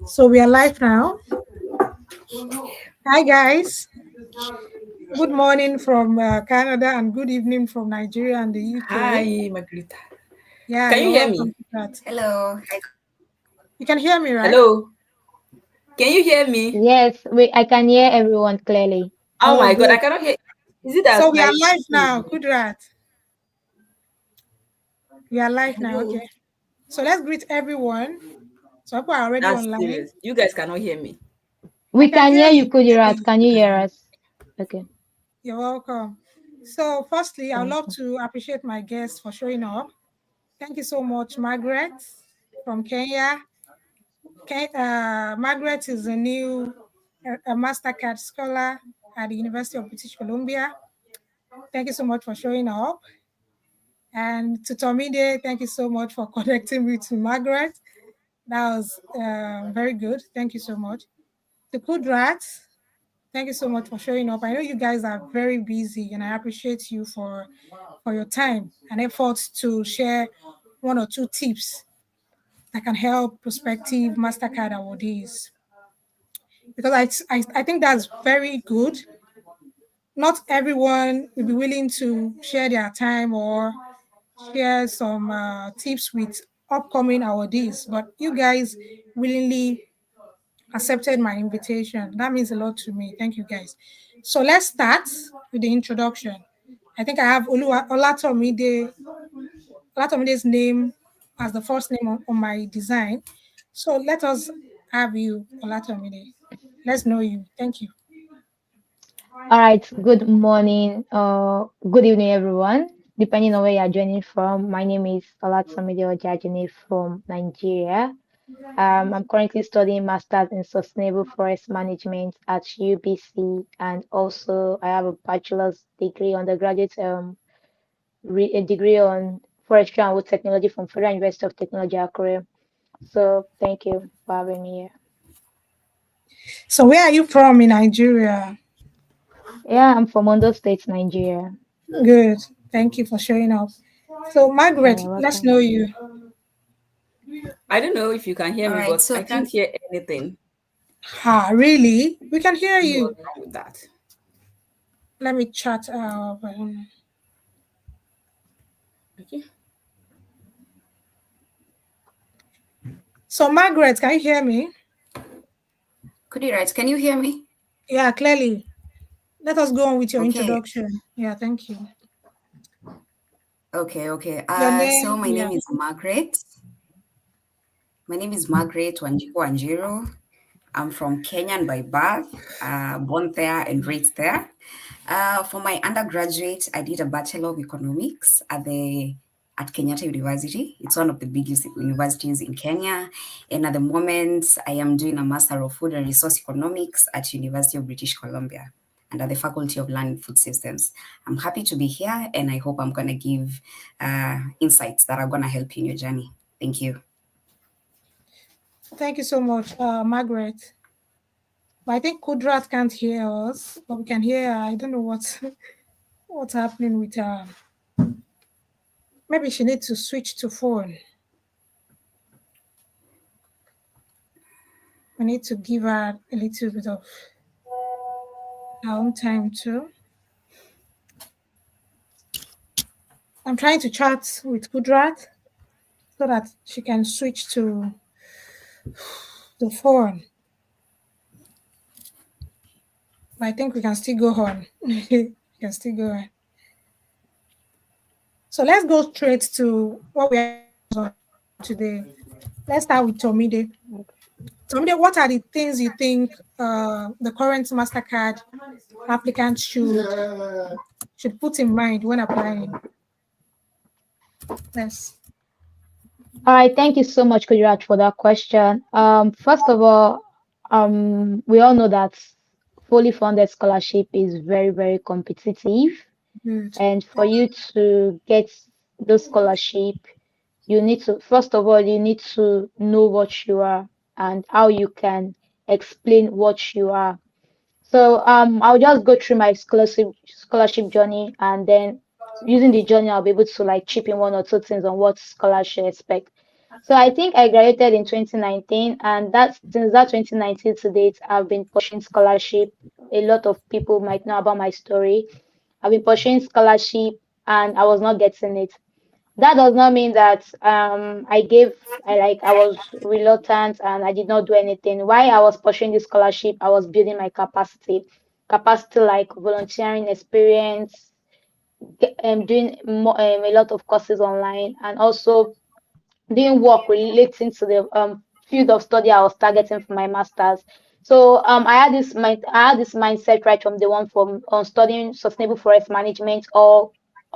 So we are live now. Hi guys. Good morning from Canada and good evening from Nigeria and the UK. Hi, Margarita. Yeah, Can you you're hear welcome me? to that. Hello. You can hear me, right? Hello. Can you hear me? Yes, I can hear everyone clearly. Oh Oh, my God, I good. cannot hear. Is it So that we are my live phone? now. Good rat. We are live now. Hello. Okay. So let's greet everyone. So people are already That's online. serious. You guys cannot hear me. I We can can hear hear you, you Kudirat. clearly. Can you hear us? Okay. You're welcome. So firstly, I'd Thank love you. to appreciate my guests for showing up. Thank you so much, Margaret from Kenya. Margaret is a new a Mastercard scholar at the University of British Columbia. Thank you so much for showing up. And to Tomide, thank you so much for connecting me to Margaret. That was very good. Thank you so much. To Kudrat, thank you so much for showing up. I know you guys are very busy, and I appreciate you for your time and effort to share one or two tips that can help prospective Mastercard awardees. Because I think that's very good. Not everyone will be willing to share their time or share some tips with upcoming awardees, but you guys willingly accepted my invitation. That means a lot to me. Thank you guys. So let's start with the introduction. I think I have Olatomide's name as the first name on my design. So let us have you, Olatomide. Let's know you. Thank you. All right. Good morning. Good evening, everyone. Depending on where you are joining from, my name is Olatomide Ojajene from Nigeria. I'm currently studying Masters in Sustainable Forest Management at UBC, and also I have a bachelor's degree, undergraduate a degree on forestry and wood technology from Federal University of Technology, Akure. So thank you for having me here. So where are you from in Nigeria? Yeah, I'm from Ondo State, Nigeria. Good. Thank you for showing up. So Yeah, Margaret, you're let's welcome. know you. I don't know if you can hear All me, right. but So I can't hear anything. Ha, really? We can hear you. What's wrong with that? Let me chat. Okay. So Margaret, can you hear me? could you write? Can you hear me? Yeah, clearly. Let us go on with your Okay. introduction. Yeah, thank you. Okay. Your So name, my yeah. name is Margaret. My name is Margaret Wanjiku Wanjiru. I'm from Kenya by birth, born there and raised there. For my undergraduate, I did a Bachelor of Economics at Kenyatta University. It's one of the biggest universities in Kenya. And at the moment, I am doing a Master of Food and Resource Economics at University of British Columbia under the Faculty of Land and Food Systems. I'm happy to be here, and I hope I'm going to give insights that are going to help you in your journey. Thank you. Thank you so much, Margaret. But I think Kudrat can't hear us, but we can hear her. I don't know what's happening with her. Maybe she needs to switch to phone. We need to give her a little bit of her own time too. I'm trying to chat with Kudrat so that she can switch to the phone. But I think we can still go on. We can still go on. So let's go straight to what we are on today. Let's start with Tomide. Tomide, what are the things you think the current Mastercard applicants should put in mind when applying? Yes. All right, thank you so much, Kudirat, for that question. First of all, we all know that fully funded scholarship is very, very competitive. Good. And for you to get the scholarship, you need to, first of all, you need to know what you are and how you can explain what you are. So I'll just go through my scholarship journey, and then using the journey, I'll be able to like chip in one or two things on what scholars should expect. So I think I graduated in 2019, and that's since that 2019 to date, I've been pursuing scholarship. A lot of people might know about my story. I've been pursuing scholarship, and I was not getting it. That does not mean that I was reluctant and I did not do anything. While I was pursuing this scholarship, I was building my capacity like volunteering experience, doing a lot of courses online, and also doing work relating to the field of study I was targeting for my master's. So I had this mindset right from the one from studying sustainable forest management or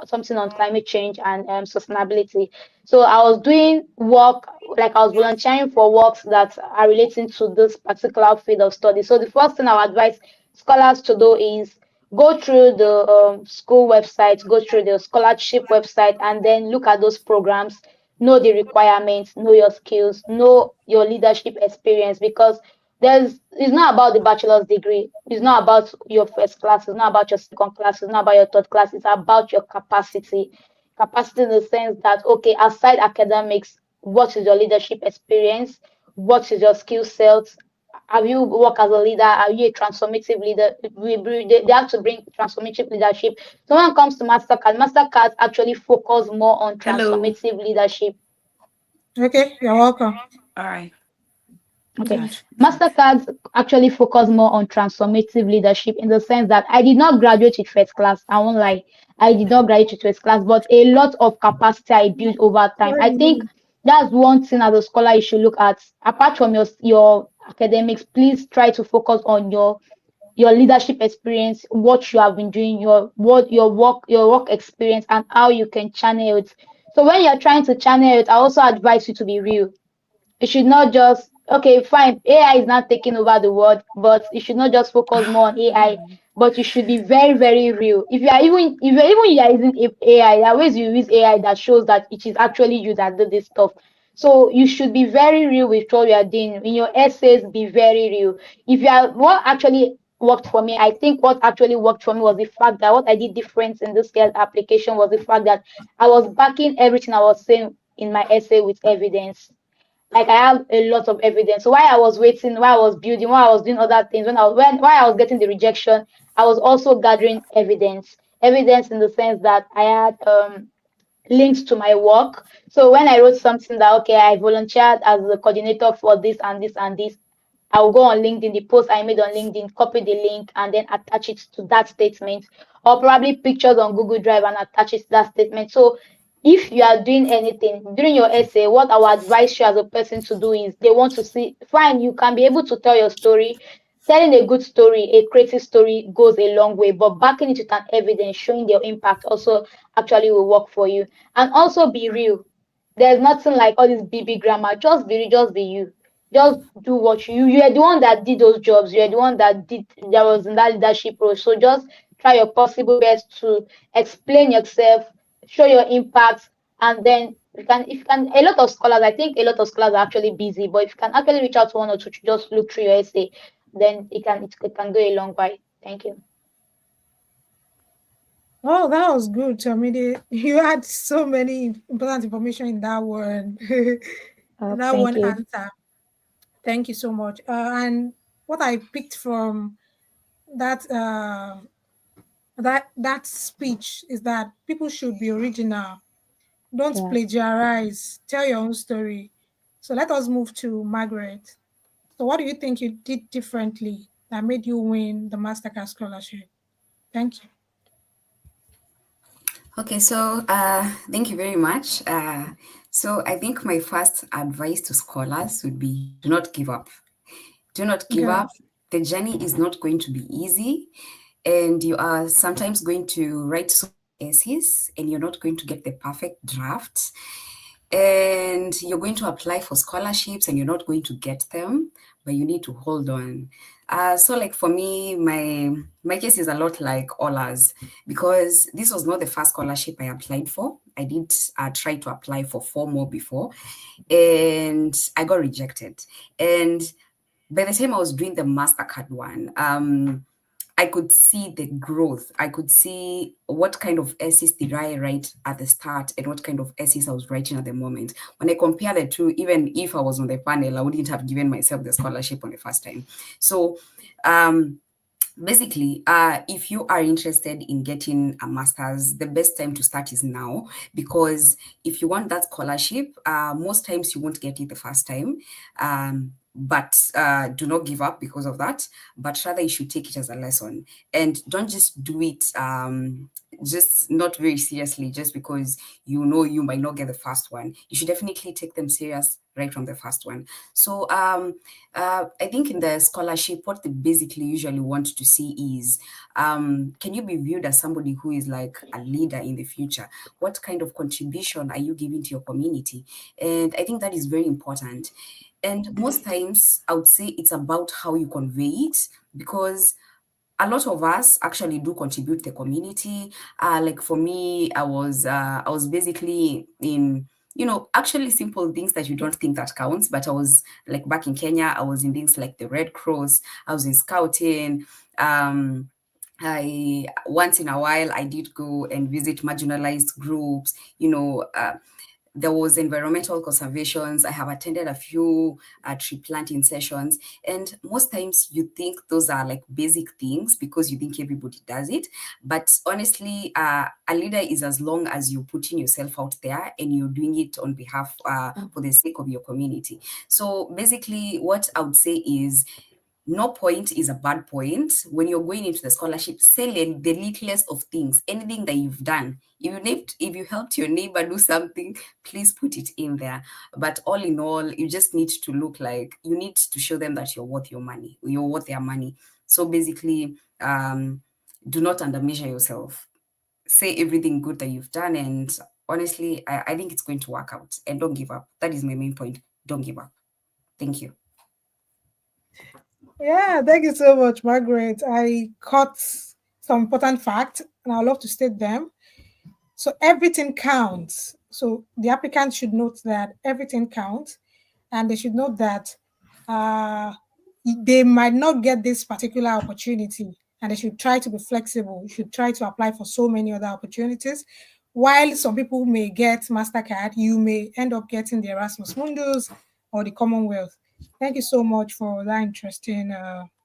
something on climate change and sustainability. So I was doing work, like I was volunteering for works that are relating to this particular field of study. So the first thing I would advise scholars to do is go through the school website, go through the scholarship website, and then look at those programs, know the requirements, know your skills, know your leadership experience, because it's not about the bachelor's degree, it's not about your first class, it's not about your second class, it's not about your third class, it's about your capacity in the sense that, okay, aside academics, what is your leadership experience, what is your skill set, have you worked as a leader, are you a transformative leader? They have to bring transformative leadership. So when it comes to Mastercard actually focus more on Hello. transformative leadership. Okay, you're welcome. All right. Okay. Good. Mastercard actually focus more on transformative leadership in the sense that I did not graduate with first class. I won't lie. I did not graduate with first class, but a lot of capacity I built over time. I think that's one thing as a scholar you should look at. Apart from your academics, please try to focus on your leadership experience, what you have been doing, your work experience, and how you can channel it. So when you're trying to channel it, I also advise you to be real. You should not just, okay, fine, AI is not taking over the world, but you should not just focus more on AI, but you should be very, very real. If you are using AI, there are ways you use AI that shows that it is actually you that did this stuff. So you should be very real with what you are doing. In your essays, be very real. If you are what actually worked for me, I think what actually worked for me was the fact that what I did different in this scale application was the fact that I was backing everything I was saying in my essay with evidence. Like I have a lot of evidence. So while I was waiting, while I was building, while I was doing other things, while I was getting the rejection, I was also gathering evidence. Evidence in the sense that I had links to my work. So when I wrote something that, okay, I volunteered as the coordinator for this and this and this, I'll go on LinkedIn, the post I made on LinkedIn, copy the link and then attach it to that statement, or probably pictures on Google Drive and attach it to that statement. So if you are doing anything during your essay, what I would advise you as a person to do is they want to see, fine, you can be able to tell your story. Telling a good story, a creative story goes a long way, but backing it with an evidence, showing their impact also actually will work for you. And also be real. There's nothing like all this BB grammar. Just be real, just be you. Just do what you're the one that did those jobs. You're the one that was in that leadership role. So just try your possible best to explain yourself, show your impact, and then a lot of scholars, I think a lot of scholars are actually busy, but if you can actually reach out to one or two to just look through your essay, then it can go a long way. Thank you. Oh, that was good, Tomide. You had so many important information in that one. That Thank one you. answer. Thank you so much. And what I picked from that that speech is that people should be original. Don't Yeah. plagiarize. Tell your own story. So let us move to Margaret. So what do you think you did differently that made you win the Mastercard scholarship? Thank you. Okay, so thank you very much. So I think my first advice to scholars would be do not give up. Do not give Good. up. The journey is not going to be easy, and you are sometimes going to write so many essays and you're not going to get the perfect draft. And you're going to apply for scholarships and you're not going to get them, but you need to hold on. So like for me, my case is a lot like Ola's, because this was not the first scholarship I applied for. I did try to apply for 4 more before, and I got rejected. And by the time I was doing the Mastercard one, I could see the growth. I could see what kind of essays did I write at the start and what kind of essays I was writing at the moment. When I compare the two, even if I was on the panel, I wouldn't have given myself the scholarship on the first time. So basically, if you are interested in getting a master's, the best time to start is now, because if you want that scholarship, most times you won't get it the first time. But do not give up because of that, but rather you should take it as a lesson, and don't just do it just not very seriously just because you know you might not get the first one. You should definitely take them serious right from the first one. So I think in the scholarship, what they basically usually want to see is, can you be viewed as somebody who is like a leader in the future? What kind of contribution are you giving to your community? And I think that is very important. And most times I would say it's about how you convey it, because a lot of us actually do contribute to the community. Like for me, I was basically in, actually simple things that you don't think that counts. But I was like back in Kenya, I was in things like the Red Cross, I was in scouting. I once in a while I did go and visit marginalized groups, there was environmental conservations. I have attended a few tree planting sessions, and most times you think those are like basic things because you think everybody does it. But honestly, a leader is as long as you're putting yourself out there and you're doing it on behalf for the sake of your community. So basically, what I would say is, no point is a bad point. When you're going into the scholarship, say the littlest of things, anything that you've done. If you helped your neighbor do something, please put it in there. But all in all, you just need to look like, you need to show them that you're worth your money, you're worth their money. So basically, do not undermeasure yourself. Say everything good that you've done, and honestly, I think it's going to work out. And don't give up. That is my main point. Don't give up. Thank you. Yeah, thank you so much, Margaret. I caught some important facts and I'd love to state them. So everything counts. So the applicant should note that everything counts, and they should note that they might not get this particular opportunity, and they should try to be flexible. You should try to apply for so many other opportunities. While some people may get Mastercard, you may end up getting the Erasmus Mundus or the Commonwealth. Thank you so much for that interesting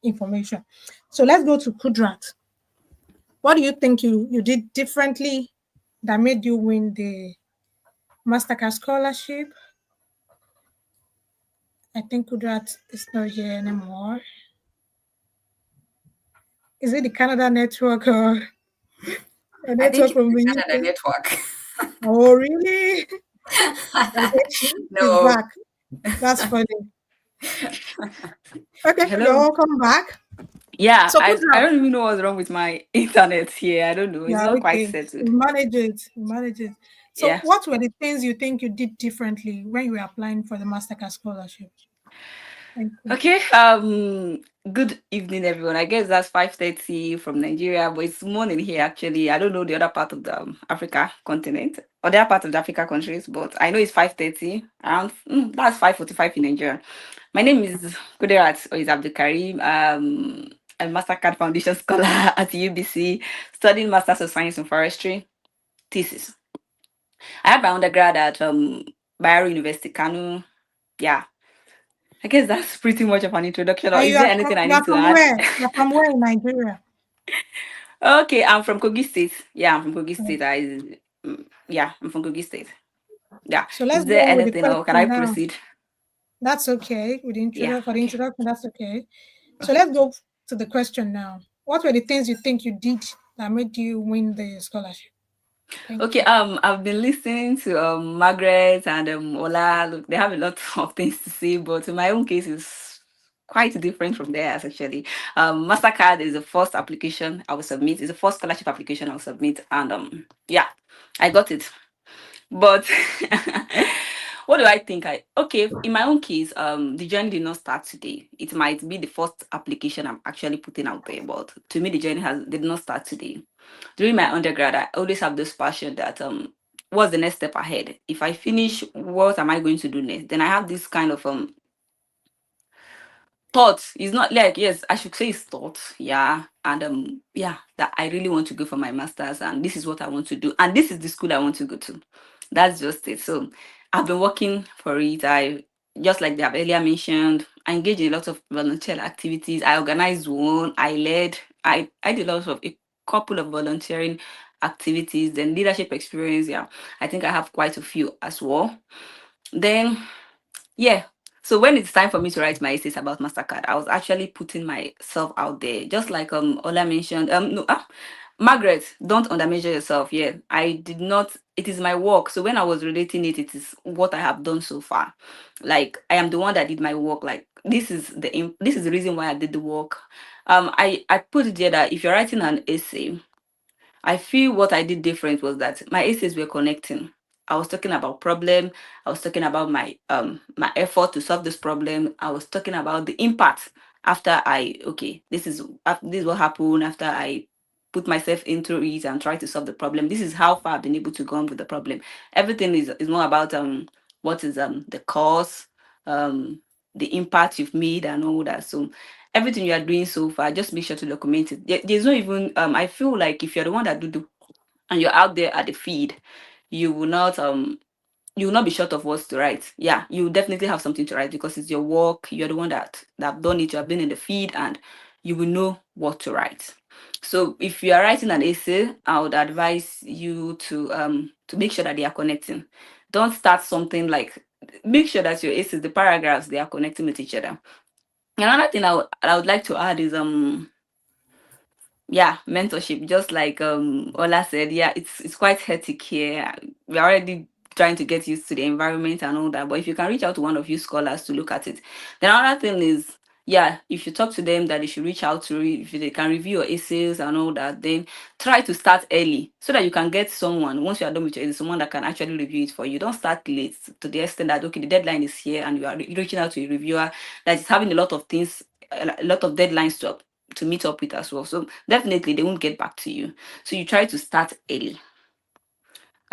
information. So let's go to Kudrat. What do you think you did differently that made you win the Mastercard Scholarship? I think Kudrat is not here anymore. Is it the Canada network or a I think network from the it's the Canada UK? network. Oh, really? Okay, she's No. back. That's funny. Okay, Hello. you're welcome back. Yeah, So I Kudrat, don't even know what's wrong with my internet here. I don't know. It's yeah, not quite okay. settled. Manage it. Manage it. So Yeah. what were the things you think you did differently when you were applying for the Mastercard Scholarship? Thank you. Okay. Good evening, everyone. I guess that's 5:30 from Nigeria, but it's morning here actually. I don't know the other part of the Africa continent or the other part of the Africa countries, but I know it's 5:30. Around that's 5:45 in Nigeria. My name is Kuderat or is Abdul Karim. I'm a Mastercard Foundation Scholar at UBC, studying Masters of Science in Forestry. Thesis. I had my undergrad at Bayero University, Kanu. Yeah. I guess that's pretty much of an introduction. Or And is there anything I you are need to from add? where? You're from where in Nigeria? Okay, I'm from Kogi State. Yeah, I'm from Kogi State. I'm from Kogi State. Yeah. So let's Is there go with the anything, or can I question now. proceed? That's okay. With the Yeah. for the Okay. introduction, that's okay. So let's go to the question now. What were the things you think you did that made you win the scholarship? Thank Okay. you. I've been listening to Margaret and Ola. Look, they have a lot of things to say, but in my own case, it's quite different from theirs actually. Mastercard is the first application I will submit. It's the first scholarship application I'll submit, and yeah, I got it. But what do I think? Okay, in my own case, the journey did not start today. It might be the first application I'm actually putting out there, but to me the journey did not start today. During my undergrad, I always have this passion that what's the next step ahead? If I finish, what am I going to do next? Then I have this kind of thought. It's not like, yes, I should say it's thought. Yeah. And yeah, that I really want to go for my master's and this is what I want to do. And this is the school I want to go to. That's just it. So I've been working for it. I just like they have earlier mentioned, I engage in a lot of volunteer activities. I organized one, I led, I did a lot of a couple of volunteering activities, then leadership experience. Yeah, I think I have quite a few as well. Then yeah. So when it's time for me to write my essays about Mastercard, I was actually putting myself out there, just like Ola mentioned. No, Margaret, don't undermeasure yourself. Yeah, I did not. It is my work. So when I was relating it, it is what I have done so far. Like I am the one that did my work. Like this is the reason why I did the work. I put it there that if you're writing an essay, I feel what I did different was that my essays were connecting. I was talking about problem. I was talking about my effort to solve this problem. I was talking about the impact after this is what happened after I put myself into it and try to solve the problem. This is how far I've been able to go on with the problem. Everything is more about what is the cause, um the impact you've made and all that. So everything you are doing so far, just make sure to document it. There's no even I feel like if you're the one that do the and you're out there at the feed, you will not you will not be short of words to write. Yeah, you definitely have something to write because it's your work. You're the one that have done it. You have been in the feed, and you will know what to write. So if you are writing an essay, I would advise you to make sure that they are connecting. Don't start something like make sure that your essays, the paragraphs, they are connecting with each other. Another thing I would like to add is yeah, mentorship. Just like Ola said, yeah, it's quite hectic here. We're already trying to get used to the environment and all that. But if you can reach out to one of you scholars to look at it, then another thing is, yeah, if you talk to them that they should reach out to if they can review your essays and all that, then try to start early so that you can get someone once you are done with your essay, someone that can actually review it for you. Don't start late to the extent that okay, the deadline is here and you are reaching out to a reviewer that is having a lot of things, a lot of deadlines to meet up with as well. So definitely they won't get back to you. So you try to start early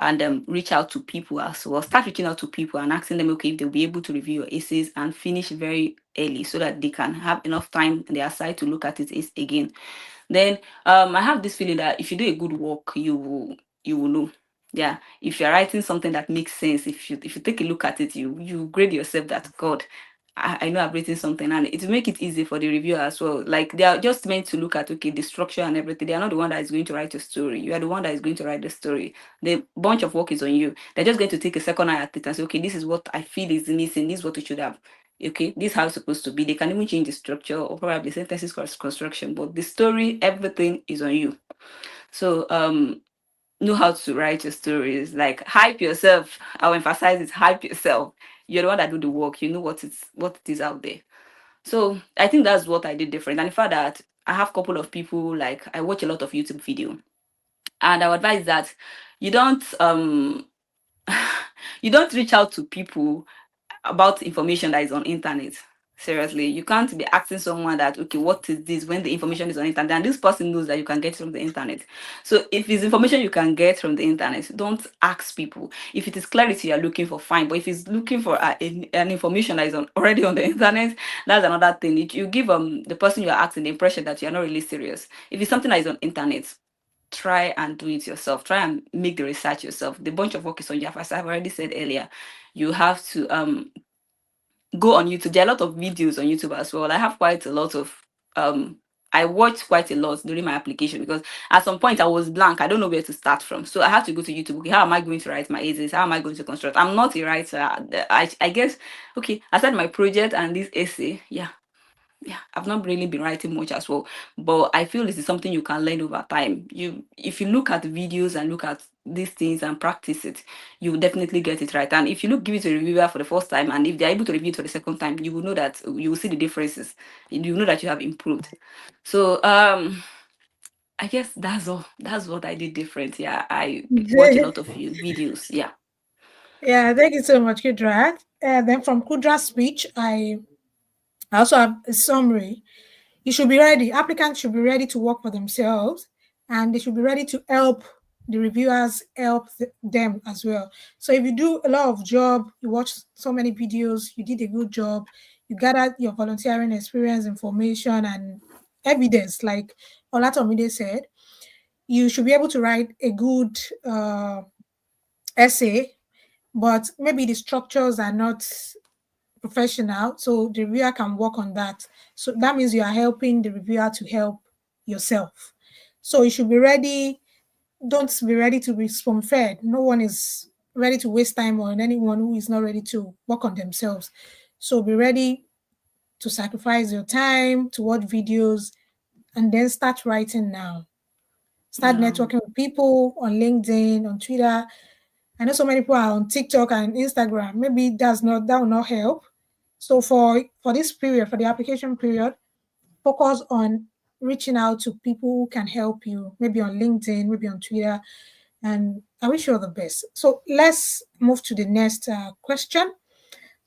and reach out to people as well. Start reaching out to people and asking them, okay, if they'll be able to review your essays and finish very early so that they can have enough time on their side to look at it again. Then I have this feeling that if you do a good work, you will know. Yeah, if you're writing something that makes sense, if you take a look at it, you grade yourself that God, I know I've written something, and it will make it easy for the reviewer as well. Like they are just meant to look at okay the structure and everything. They are not the one that is going to write your story. You are the one that is going to write the story. The bunch of work is on you. They're just going to take a second eye at it and say, okay, this is what I feel is missing. This is what we should have. Okay, this is how it's supposed to be. They can even change the structure or probably sentences construction, but the story, everything is on you. So know how to write your stories. Like hype yourself. I'll emphasize it. Hype yourself. You're the one that do the work. You know what it is out there. So I think that's what I did different. And the fact that I have a couple of people like I watch a lot of YouTube video, and I would advise that you don't you don't reach out to people about information that is on internet. Seriously, you can't be asking someone that okay, what is this when the information is on internet and this person knows that you can get from the internet. So if it's information you can get from the internet, don't ask people. If it is clarity you're looking for, fine. But if it's looking for an information that is already on the internet, that's another thing. You give the person you're asking the impression that you're not really serious. If it's something that is on internet, try and do it yourself. Try and make the research yourself. The bunch of work is on you. As I've already said earlier, you have to go on YouTube. There are a lot of videos on YouTube as well. I have quite a lot of I watched quite a lot during my application because at some point I was blank. I don't know where to start from. So I had to go to YouTube. Okay, how am I going to write my essays? How am I going to construct? I'm not a writer. I guess okay, I started my project and this essay. Yeah, I've not really been writing much as well, but I feel this is something you can learn over time. If you look at the videos and look at these things and practice it, you will definitely get it right. And if you give it to a reviewer for the first time, and if they're able to review it for the second time, you will know that you will see the differences. You will know that you have improved. So I guess that's all. That's what I did different. Yeah, I watch a lot of videos. Yeah. Yeah, thank you so much, Kudra. Then from Kudra's speech, I also have a summary. You should be ready. Applicants should be ready to work for themselves, and they should be ready to help the reviewers help them as well. So if you do a lot of job, you watch so many videos, you did a good job, you gather your volunteering experience, information, and evidence, like Olatomide said. You should be able to write a good essay, but maybe the structures are not professional, so the reviewer can work on that. So that means you are helping the reviewer to help yourself. So you should be ready. Don't be ready to be spoon fed. No one is ready to waste time on anyone who is not ready to work on themselves. So be ready to sacrifice your time to watch videos and then start writing now. Start networking with people on LinkedIn, on Twitter. I know so many people are on TikTok and Instagram. Maybe that will not help. So for this period, for the application period, focus on reaching out to people who can help you, maybe on LinkedIn, maybe on Twitter, and I wish you all the best. So let's move to the next question.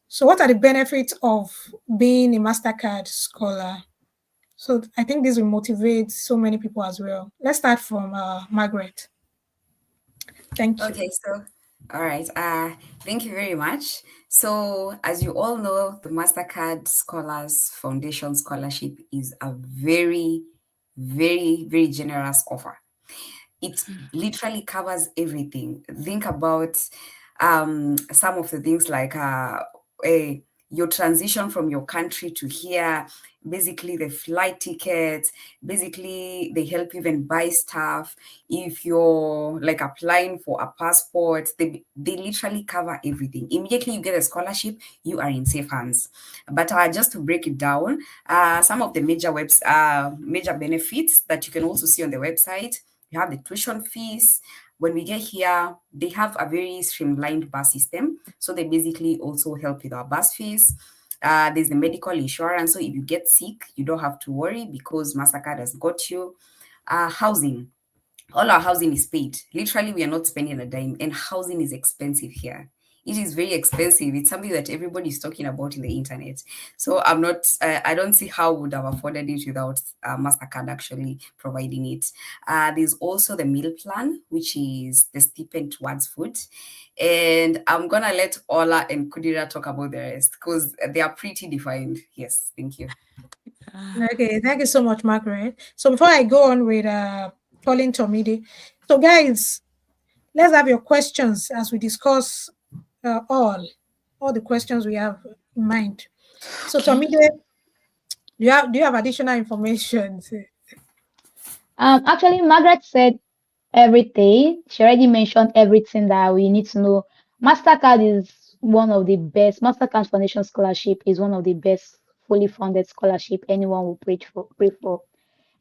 So what are the benefits of being a Mastercard scholar? So I think this will motivate so many people as well. Let's start from Margaret. Thank you. Okay, so all right. Thank you very much. So, as you all know, the Mastercard Scholars Foundation Scholarship is a very, very, very generous offer. It literally covers everything. Think about some of the things like your transition from your country to here, basically the flight tickets, basically they help you even buy stuff. If you're like applying for a passport, they literally cover everything. Immediately you get a scholarship, you are in safe hands. But just to break it down, some of the major benefits that you can also see on the website. You have the tuition fees. When we get here, they have a very streamlined bus system. So they basically also help with our bus fees. There's the medical insurance. So if you get sick, you don't have to worry because Mastercard has got you. Housing. All our housing is paid. Literally, we are not spending a dime, and housing is expensive here. It is very expensive. It's something that everybody is talking about in the internet. So I don't see how we would have afforded it without Mastercard actually providing it. There's also the meal plan, which is the stipend towards food. And I'm going to let Ola and Kudira talk about the rest because they are pretty defined. Yes, thank you. Okay, thank you so much, Margaret. So before I go on with Pauline Tomide, so guys, let's have your questions as we discuss all the questions we have in mind. So Tomide, do you have additional information? Actually, Margaret said everything. She already mentioned everything that we need to know. Mastercard is one of the best. Mastercard Foundation Scholarship is one of the best fully funded scholarship anyone will pray for.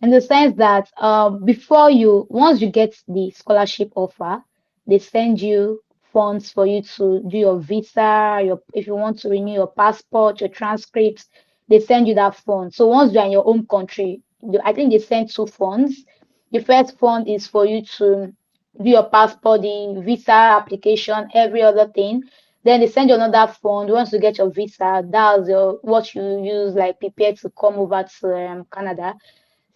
In the sense that once you get the scholarship offer, they send you funds for you to do your visa, if you want to renew your passport, your transcripts, they send you that fund. So once you're in your home country, I think they send two funds. The first fund is for you to do your passport, the visa application, every other thing. Then they send you another fund. Once you get your visa, that's what you use, like prepare to come over to Canada.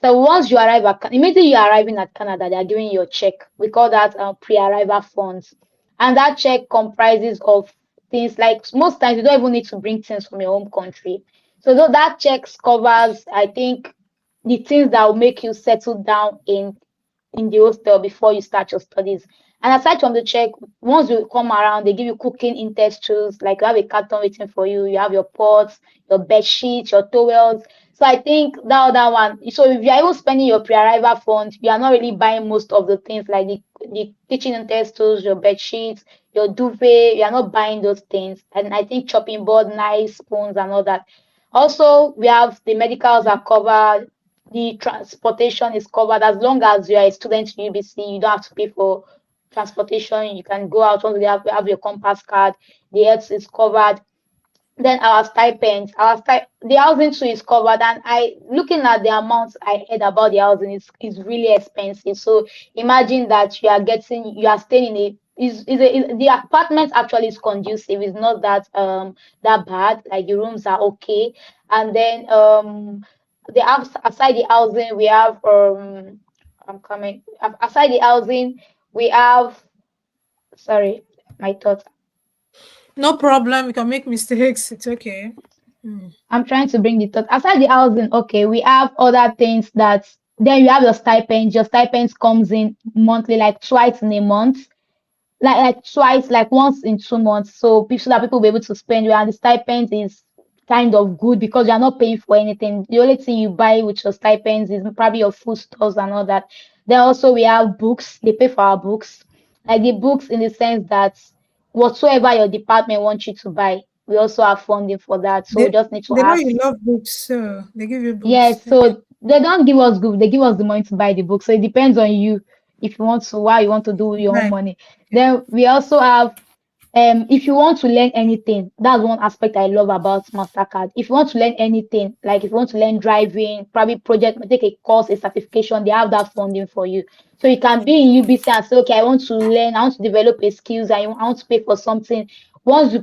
So once you arrive immediately you're arriving at Canada, they are giving you your check. We call that pre-arrival funds. And that check comprises of things like most times you don't even need to bring things from your home country. So that check covers, I think, the things that will make you settle down in the hostel before you start your studies. And aside from the check, once you come around, they give you cooking utensils, like you have a carton waiting for you, you have your pots, your bed sheets, your towels. So I think that other one, so if you're even spending your pre-arrival fund, you are not really buying most of the things like the kitchen utensils, your bed sheets, your duvet, you are not buying those things. And I think chopping board, knives, spoons, and all that. Also, we have the medicals are covered, the transportation is covered. As long as you are a student in UBC, you don't have to pay for transportation. You can go out once you have your compass card. The health is covered. Then our stipends, the housing too is covered. And looking at the amounts I heard about the housing is really expensive. So imagine that you are staying in the apartment actually is conducive. It's not that bad. Like the rooms are okay. And then aside the housing, we have aside the housing, we have sorry, my thoughts. No problem. You can make mistakes. It's okay. I'm trying to bring the thought. Aside the housing, okay, we have other things that then you have your stipend. Your stipends comes in monthly, like twice in a month, like twice, like once in 2 months. So that people will be able to spend you, and the stipend is kind of good because you are not paying for anything. The only thing you buy with your stipends is probably your food stores and all that. Then also we have books. They pay for our books, like the books in the sense that whatsoever your department wants you to buy, we also have funding for that. So we They just need to they know ask. you love books, so they give you books. Yes, Okay. so they don't give us good, they give us the money to buy the book. So it depends on you if you want to, why you want to do with your own Right. money. Then we also have if you want to learn anything, that's one aspect I love about Mastercard. If you want to learn anything, like if you want to learn driving, probably project, take a course, a certification, they have that funding for you. So you can be in UBC and say, okay, I want to learn, I want to develop a skills, I want to pay for something. Once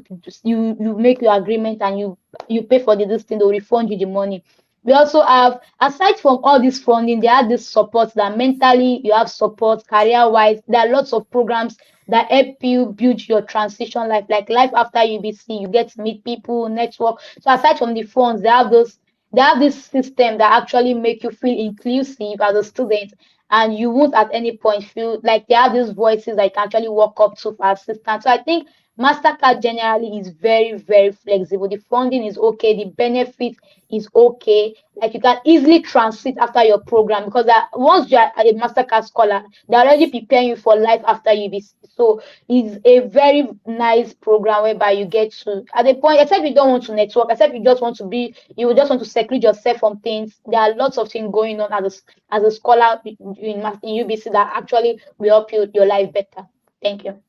you make your agreement and you pay for this thing, they'll refund you the money. We also have, aside from all this funding, there are this support that mentally you have support, career-wise. There are lots of programs that help you build your transition life, like life after UBC. You get to meet people, network. So aside from the funds, they have this system that actually make you feel inclusive as a student, and you won't at any point feel like they have these voices that you can actually walk up to for assistance. So I think Mastercard generally is very, very flexible. The funding is okay, the benefit is okay. Like you can easily transit after your program because once you are a Mastercard scholar, they're already preparing you for life after UBC. So it's a very nice program whereby you get to at the point, except you don't want to network, except you just want to be, you just want to seclude yourself from things. There are lots of things going on as a scholar in UBC that actually will help your life better. Thank you.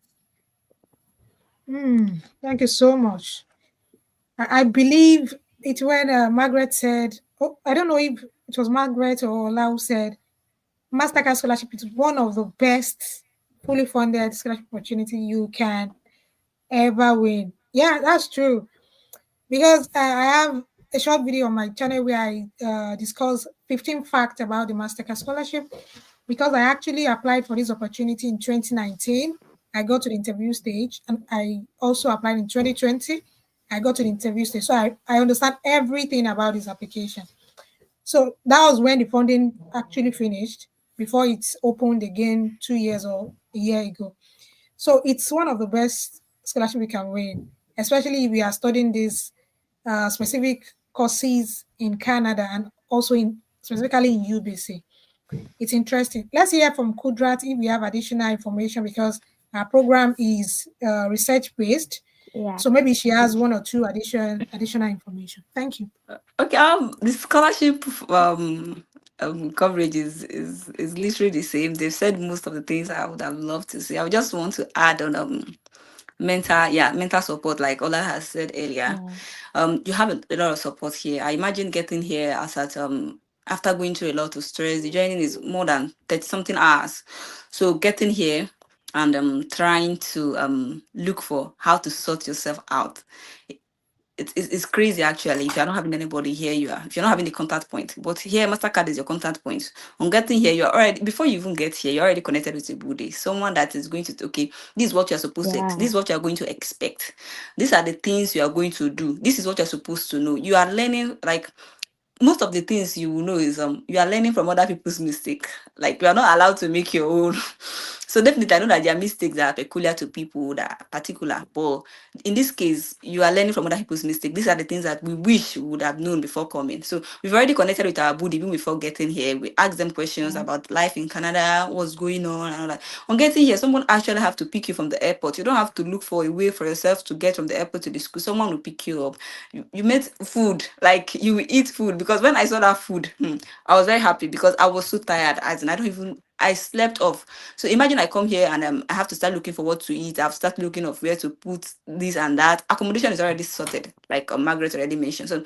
Thank you so much. I believe it's when Margaret said, oh, I don't know if it was Margaret or Ola who said, Mastercard Scholarship is one of the best fully funded scholarship opportunity you can ever win. Yeah, that's true. Because I have a short video on my channel where I discuss 15 facts about the Mastercard Scholarship. Because I actually applied for this opportunity in 2019. I got to the interview stage, and I also applied in 2020. I got to the interview stage. So I understand everything about this application. So that was when the funding actually finished before it's opened again 2 years or a year ago. So it's one of the best scholarship we can win, especially if we are studying these specific courses in Canada and also in specifically in UBC. It's interesting. Let's hear from Kudrat if we have additional information because our program is research based. Yeah. So maybe she has one or two additional information. Thank you. Okay, the scholarship coverage is literally the same. They've said most of the things I would have loved to say. I would just want to add on mental support, like Ola has said earlier. You have a lot of support here. I imagine getting here as at after going through a lot of stress. The journey is more than 30 something hours. So getting here and trying to look for how to sort yourself out. It's crazy actually. If you're not having anybody here, if you're not having the contact point. But here, Mastercard is your contact point. On getting here, you're already, before you even get here, you're already connected with a Bude. Someone that is going to, okay, this is what you're supposed to, this is what you're going to expect. These are the things you are going to do. This is what you're supposed to know. You are learning, like, most of the things you will know is you are learning from other people's mistake. Like, you are not allowed to make your own. So definitely I know that there are mistakes that are peculiar to people that are particular, but in this case you are learning from other people's mistakes. These are the things that we wish we would have known before coming. So we've already connected with our body even before getting here. We asked them questions about life in Canada, what's going on, and all that. On getting here, someone actually have to pick you from the airport. You don't have to look for a way for yourself to get from the airport to the school. Someone will pick you up. You made food, like you will eat food, because when I saw that food, I was very happy because I was so tired, as in I slept off. So imagine I come here and I have to start looking for what to eat. I've started looking of where to put this and that. Accommodation is already sorted, like Margaret already mentioned. So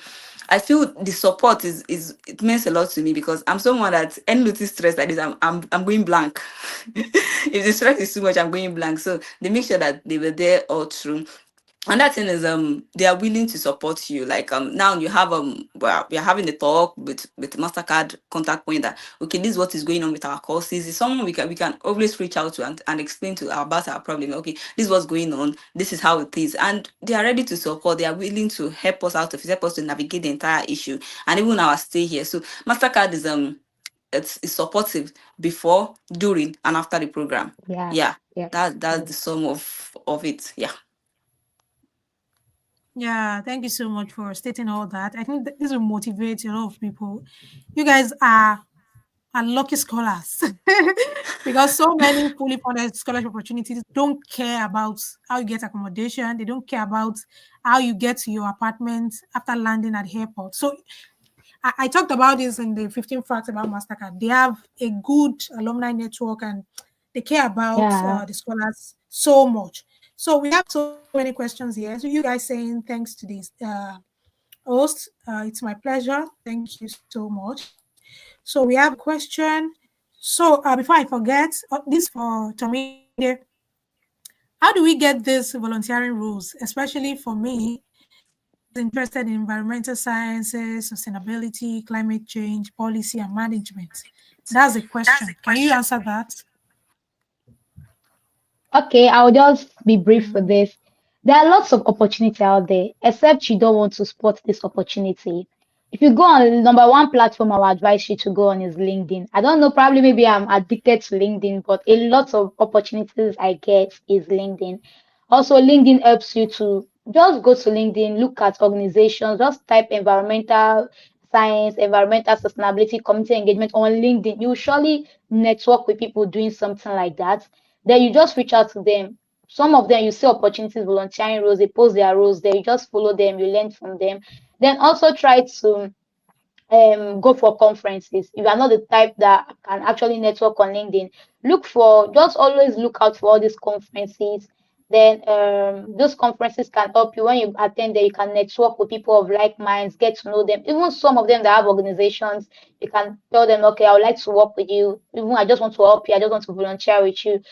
I feel the support is it means a lot to me because I'm someone that any little stress like this, I'm going blank. If the stress is too much, I'm going blank. So they make sure that they were there all through. And that thing is they are willing to support you. Like now you have well, we are having a talk with Mastercard contact point that okay, this is what is going on with our courses. It's someone we can always reach out to and explain to about our problem. Okay, this is what's going on, this is how it is, and they are ready to support. They are willing to help us out, to help us to navigate the entire issue and even our stay here. So Mastercard is it's supportive before, during, and after the program. Yeah. Yeah, Yeah. that's the sum of it. Yeah. Yeah, thank you so much for stating all that. I think this will motivate a lot of people. You guys are lucky scholars because so many fully funded scholarship opportunities don't care about how you get accommodation. They don't care about how you get to your apartment after landing at the airport. So I talked about this in the 15 facts about Mastercard. They have a good alumni network and they care about Yeah. the scholars so much. So we have so many questions here. So you guys saying thanks to this host. It's my pleasure. Thank you so much. So we have a question. So before I forget, this for Tommy. How do we get these volunteering rules, especially for me, interested in environmental sciences, sustainability, climate change, policy, and management? That's a question. Can you answer that? Okay, I'll just be brief for this. There are lots of opportunity out there, except you don't want to spot this opportunity. If you go on number one platform, I would advise you to go on is LinkedIn. I don't know, probably maybe I'm addicted to LinkedIn, but a lot of opportunities I get is LinkedIn. Also, LinkedIn helps you to just go to LinkedIn, look at organizations, just type environmental science, environmental sustainability, community engagement on LinkedIn. You will surely network with people doing something like that. Then you just reach out to them. Some of them you see opportunities, volunteering roles, they post their roles there. You just follow them, you learn from them. Then also try to go for conferences. If you are not the type that can actually network on LinkedIn, just always look out for all these conferences. Then those conferences can help you when you attend there. You can network with people of like minds, get to know them. Even some of them that have organizations, you can tell them, okay, I would like to work with you. Even I just want to help you. I just want to volunteer with you.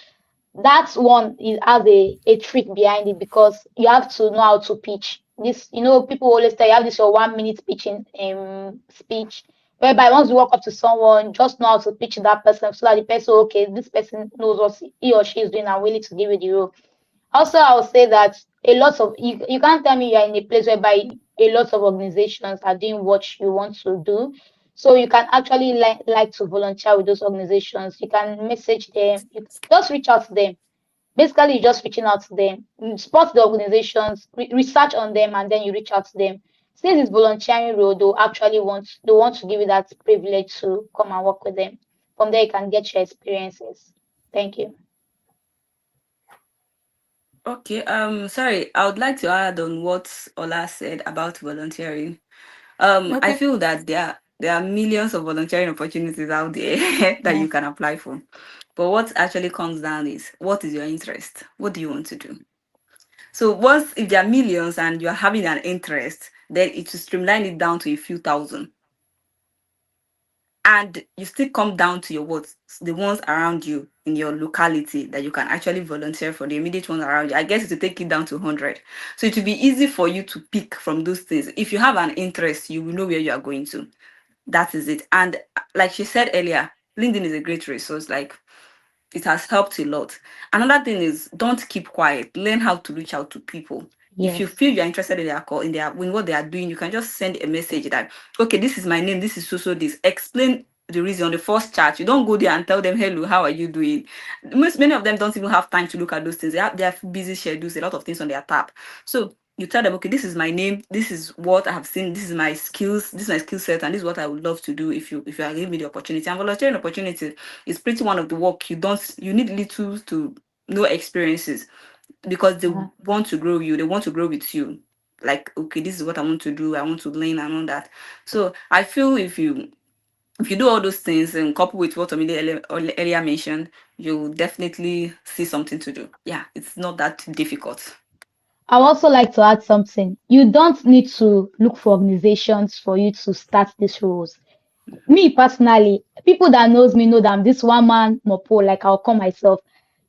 That one has a trick behind it because you have to know how to pitch. This, people always say you have this your 1 minute pitching speech, whereby once you walk up to someone, just know how to pitch that person so that the person, okay, this person knows what he or she is doing and willing to give you the role. Also, I would say that a lot of you can't tell me you're in a place whereby a lot of organizations are doing what you want to do. So you can actually like to volunteer with those organizations. You can message them. You just reach out to them. Basically, you're just reaching out to them. You spot the organizations, research on them, and then you reach out to them. Since it's volunteering role, they want to give you that privilege to come and work with them. From there, you can get your experiences. Thank you. Okay, sorry, I would like to add on what Ola said about volunteering. I Okay. feel that there are millions of volunteering opportunities out there that Yeah. you can apply for. But what actually comes down is what is your interest? What do you want to do? So once if there are millions and you are having an interest, then it will streamline it down to a few thousand. And you still come down to your the ones around you in your locality that you can actually volunteer for, the immediate ones around you. I guess it will take it down to 100. So it will be easy for you to pick from those things. If you have an interest, you will know where you are going to. That is it. And like she said earlier, LinkedIn is a great resource. Like, it has helped a lot. Another thing is, don't keep quiet. Learn how to reach out to people. If you Yes. feel you're interested in their call, in what they are doing, you can just send a message that, okay, this is my name, this is so this. Explain the reason on the first chat. You don't go there and tell them, hello, how are you doing? Many of them don't even have time to look at those things. They have busy schedules, a lot of things on their tab. So you tell them, okay, this is my name, this is what I have seen, this is my skills, this is my skill set, and this is what I would love to do if you are giving me the opportunity. And volunteering opportunity is pretty one of the work you need little to no experiences, because they Uh, want to grow you, they want to grow with you. Like, okay, this is what I want to do, I want to learn and all that. So I feel if you do all those things and couple with what Omide earlier mentioned, you'll definitely see something to do. Yeah, it's not that difficult. I would also like to add something. You don't need to look for organizations for you to start these roles. Me personally, people that knows me know that I'm this one man mopo, like I'll call myself.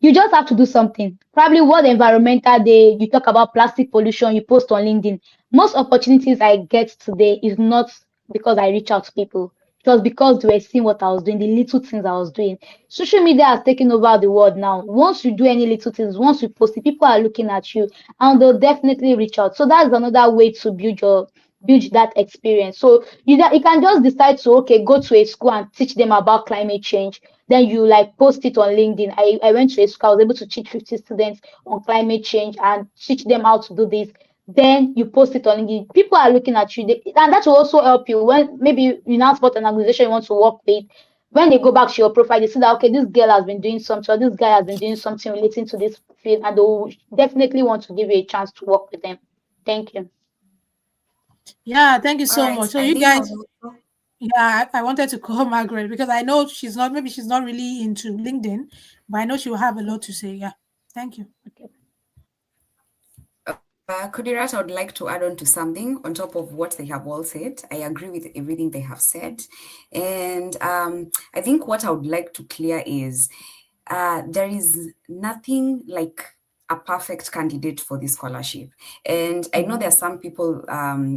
You just have to do something. Probably World Environmental Day, you talk about plastic pollution, you post on LinkedIn. Most opportunities I get today is not because I reach out to people. It was because they were seeing what I was doing, the little things I was doing. Social media has taken over the world now. Once you do any little things, once you post it, people are looking at you and they'll definitely reach out. So that's another way to build that experience. So you can just decide to, okay, go to a school and teach them about climate change. Then you like post it on LinkedIn. I went to a school, I was able to teach 50 students on climate change and teach them how to do this. Then you post it on LinkedIn. People are looking at you, and that will also help you when maybe you now spot an organization you want to work with. When they go back to your profile, they see that, okay, this girl has been doing something, or this guy has been doing something relating to this field, and they will definitely want to give you a chance to work with them. Thank you. Yeah, thank you All so right, much. So I you think I'll guys, also- yeah, I wanted to call Margaret because I know she's not really into LinkedIn, but I know she will have a lot to say. Yeah, thank you. Kudirat, I would like to add on to something on top of what they have all said. I agree with everything they have said. And I think what I would like to clear is there is nothing like a perfect candidate for this scholarship. And I know there are some people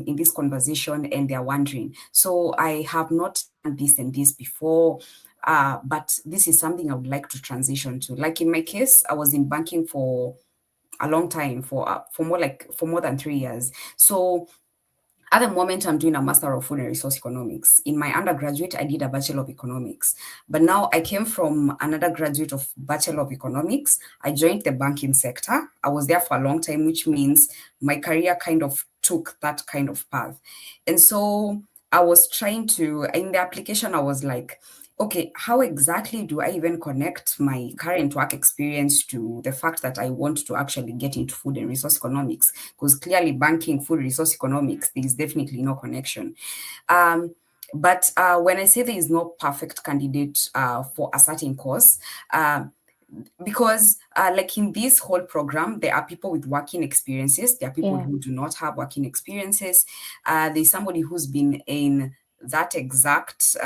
in this conversation and they're wondering, so I have not done this and this before, but this is something I would like to transition to. Like in my case, I was in banking for a long time, for more than 3 years. So at the moment, I'm doing a Master of Food and Resource Economics. In my undergraduate, I did a Bachelor of Economics. But now I came from another graduate of Bachelor of Economics. I joined the banking sector. I was there for a long time, which means my career kind of took that kind of path. And so I was trying to, in the application, I was like, okay, how exactly do I even connect my current work experience to the fact that I want to actually get into food and resource economics? Because clearly banking, food, resource economics, there is definitely no connection. But when I say there is no perfect candidate for a certain course, because like in this whole program, there are people with working experiences. There are people who do not have working experiences. There's somebody who's been in that exact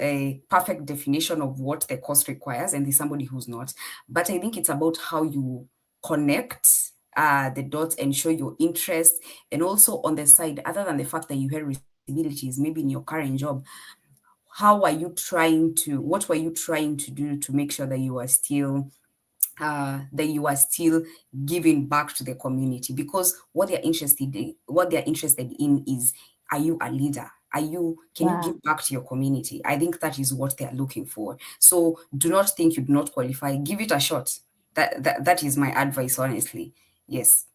a perfect definition of what the course requires, and there's somebody who's not. But I think it's about how you connect the dots and show your interest. And also on the side, other than the fact that you have responsibilities, maybe in your current job, what were you trying to do to make sure that you are still giving back to the community? Because what they're interested in is, are you a leader? Can you give back to your community? I think that is what they're looking for. So do not think you do not qualify. Give it a shot. That is my advice, honestly. Yes.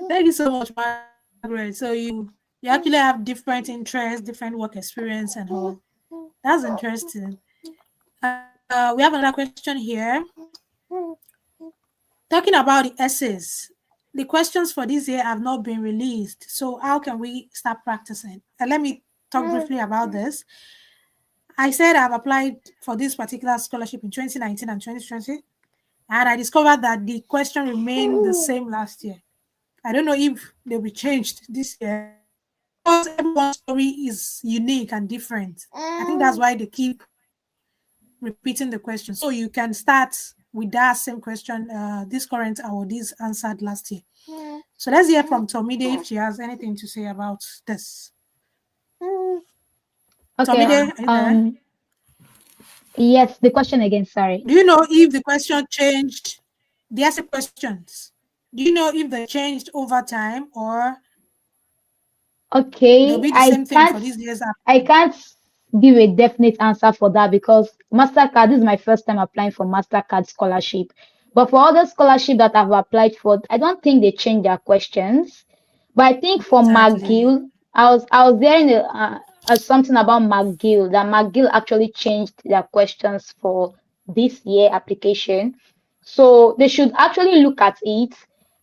Thank you so much, Margaret. So you actually have different interests, different work experience and all. That's interesting. We have another question here. Talking about the essays, the questions for this year have not been released. So how can we start practicing? And let me talk briefly about this. I said I've applied for this particular scholarship in 2019 and 2020, and I discovered that the question remained the same last year. I don't know if they'll be changed this year, because everyone's story is unique and different. I think that's why they keep repeating the question. So you can start with that same question this current awardees answered last year. So let's hear from Tomide if she has anything to say about this. Okay. Tomide, are you there? Yes, the question again, sorry. Do you know if the question changed, the essay questions? Do you know if they changed over time, or Okay, they'll be the same thing for these years? I can't give a definite answer for that because Mastercard, this is my first time applying for Mastercard scholarship. But for other scholarship that I've applied for, I don't think they changed their questions. But I think for McGill, I was hearing something about McGill, that McGill actually changed their questions for this year application. So they should actually look at it.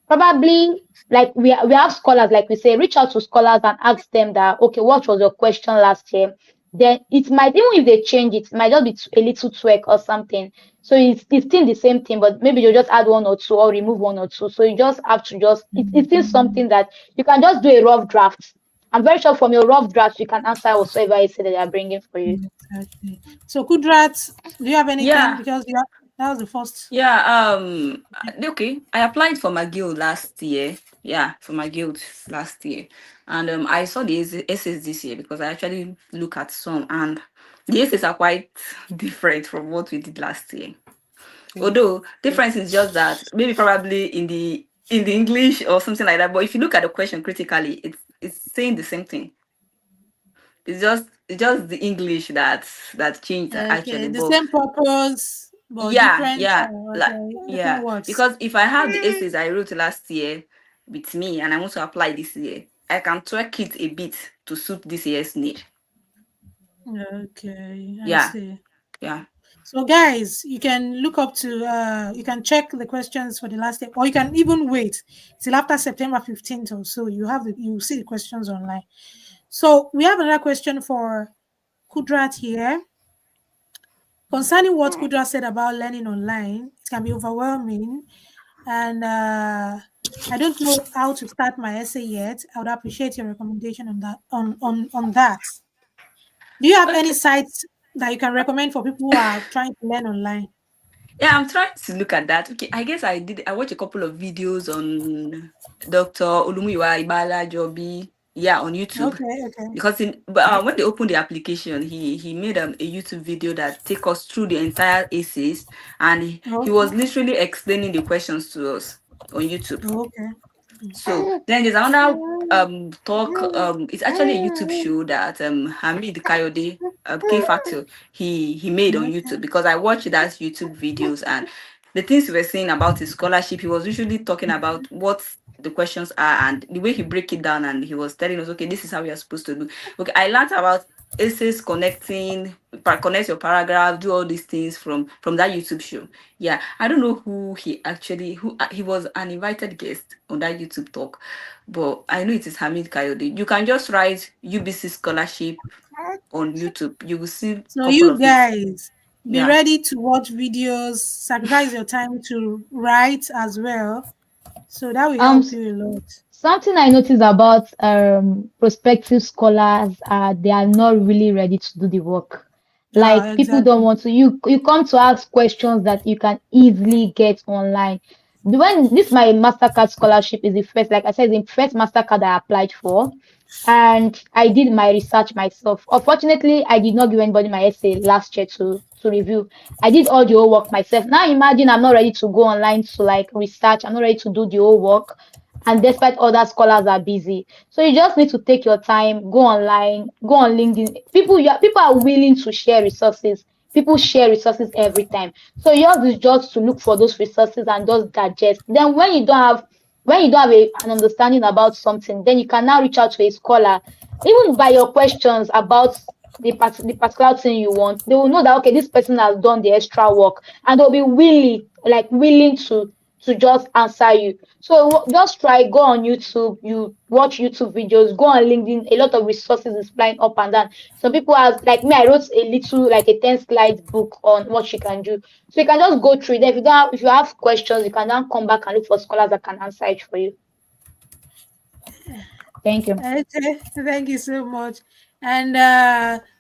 Probably, like we have scholars, like we say, reach out to scholars and ask them that, okay, what was your question last year? Then it might, even if they change it, might just be a little tweak or something. So it's still the same thing, but maybe you just add one or two or remove one or two. So you just have to it's still something that you can just do a rough draft. I'm very sure from your rough draft, you can answer whatsoever you say that they are bringing for you. Okay. So Kudrat, do you have anything? Yeah, Because that was the first. yeah. Okay. I applied for my guild last year. Yeah, for my guild last year, and I saw the essays this year because I actually look at some, and the essays are quite different from what we did last year. Although difference is just that maybe probably in the English or something like that. But if you look at the question critically, it's saying the same thing. It's just the English that changed Okay, actually. the But same purpose, but yeah, different. yeah, Different yeah. words. Because if I have the essays I wrote last year with me and I want to apply this year, I can tweak it a bit to suit this year's need. Okay, I Yeah, see. yeah. So guys, you can look up to you can check the questions for the last step, or you can even wait till after September 15th or so. You see the questions online. So we have another question for Kudrat here. Concerning what Kudrat said about learning online, it can be overwhelming, and I don't know how to start my essay yet. I would appreciate your recommendation on that. On that, do you have any Okay. sites that you can recommend for people who are trying to learn online? Yeah, I'm trying to look at that. Okay, I guess I watched a couple of videos on Dr. Olumuyiwa Ibala Jobi, yeah, on YouTube. Okay, okay, Because when they opened the application, he made a YouTube video that take us through the entire essays, and he was okay, literally explaining the questions to us on YouTube. okay. So then there's another talk. It's actually a YouTube show that Hamid Kayode, K Factor, he made on YouTube, because I watched that YouTube videos, and the things he was saying about his scholarship, he was usually talking about what the questions are and the way he break it down, and he was telling us, okay, this is how we are supposed to do. Okay, I learned about essays, connect your paragraph, do all these things from that YouTube show. Yeah, I don't know who he was an invited guest on that YouTube talk, but I know it is Hamid Kayode. You can just write UBC scholarship on YouTube. You will see a So couple you of it. guys be Yeah. ready to watch videos, sacrifice your time to write as well. So that will Um, help you a lot. Something I noticed about prospective scholars are they are not really ready to do the work. Like people don't Exactly. want to. You come to ask questions that you can easily get online. When this my Mastercard scholarship is the first, like I said, the first Mastercard I applied for, and I did my research myself. Unfortunately, I did not give anybody my essay last year to review. I did all the whole work myself. Now imagine I'm not ready to go online to like research. I'm not ready to do the whole work, and despite other scholars are busy. So you just need to take your time, go online, go on LinkedIn. People are willing to share resources. People share resources every time. So yours is just to look for those resources and just digest. Then when you don't have an understanding about something, then you can now reach out to a scholar. Even by your questions about the particular thing you want, they will know that okay, this person has done the extra work, and they'll be willing to just answer you. So just try, go on YouTube, you watch YouTube videos, go on LinkedIn. A lot of resources is flying up and down. Some people have, like me, I wrote a little, like a 10 slide book on what you can do. So you can just go through it. If you have questions, you can now come back and look for scholars that can answer it for you. Thank you. Okay, thank you so much. And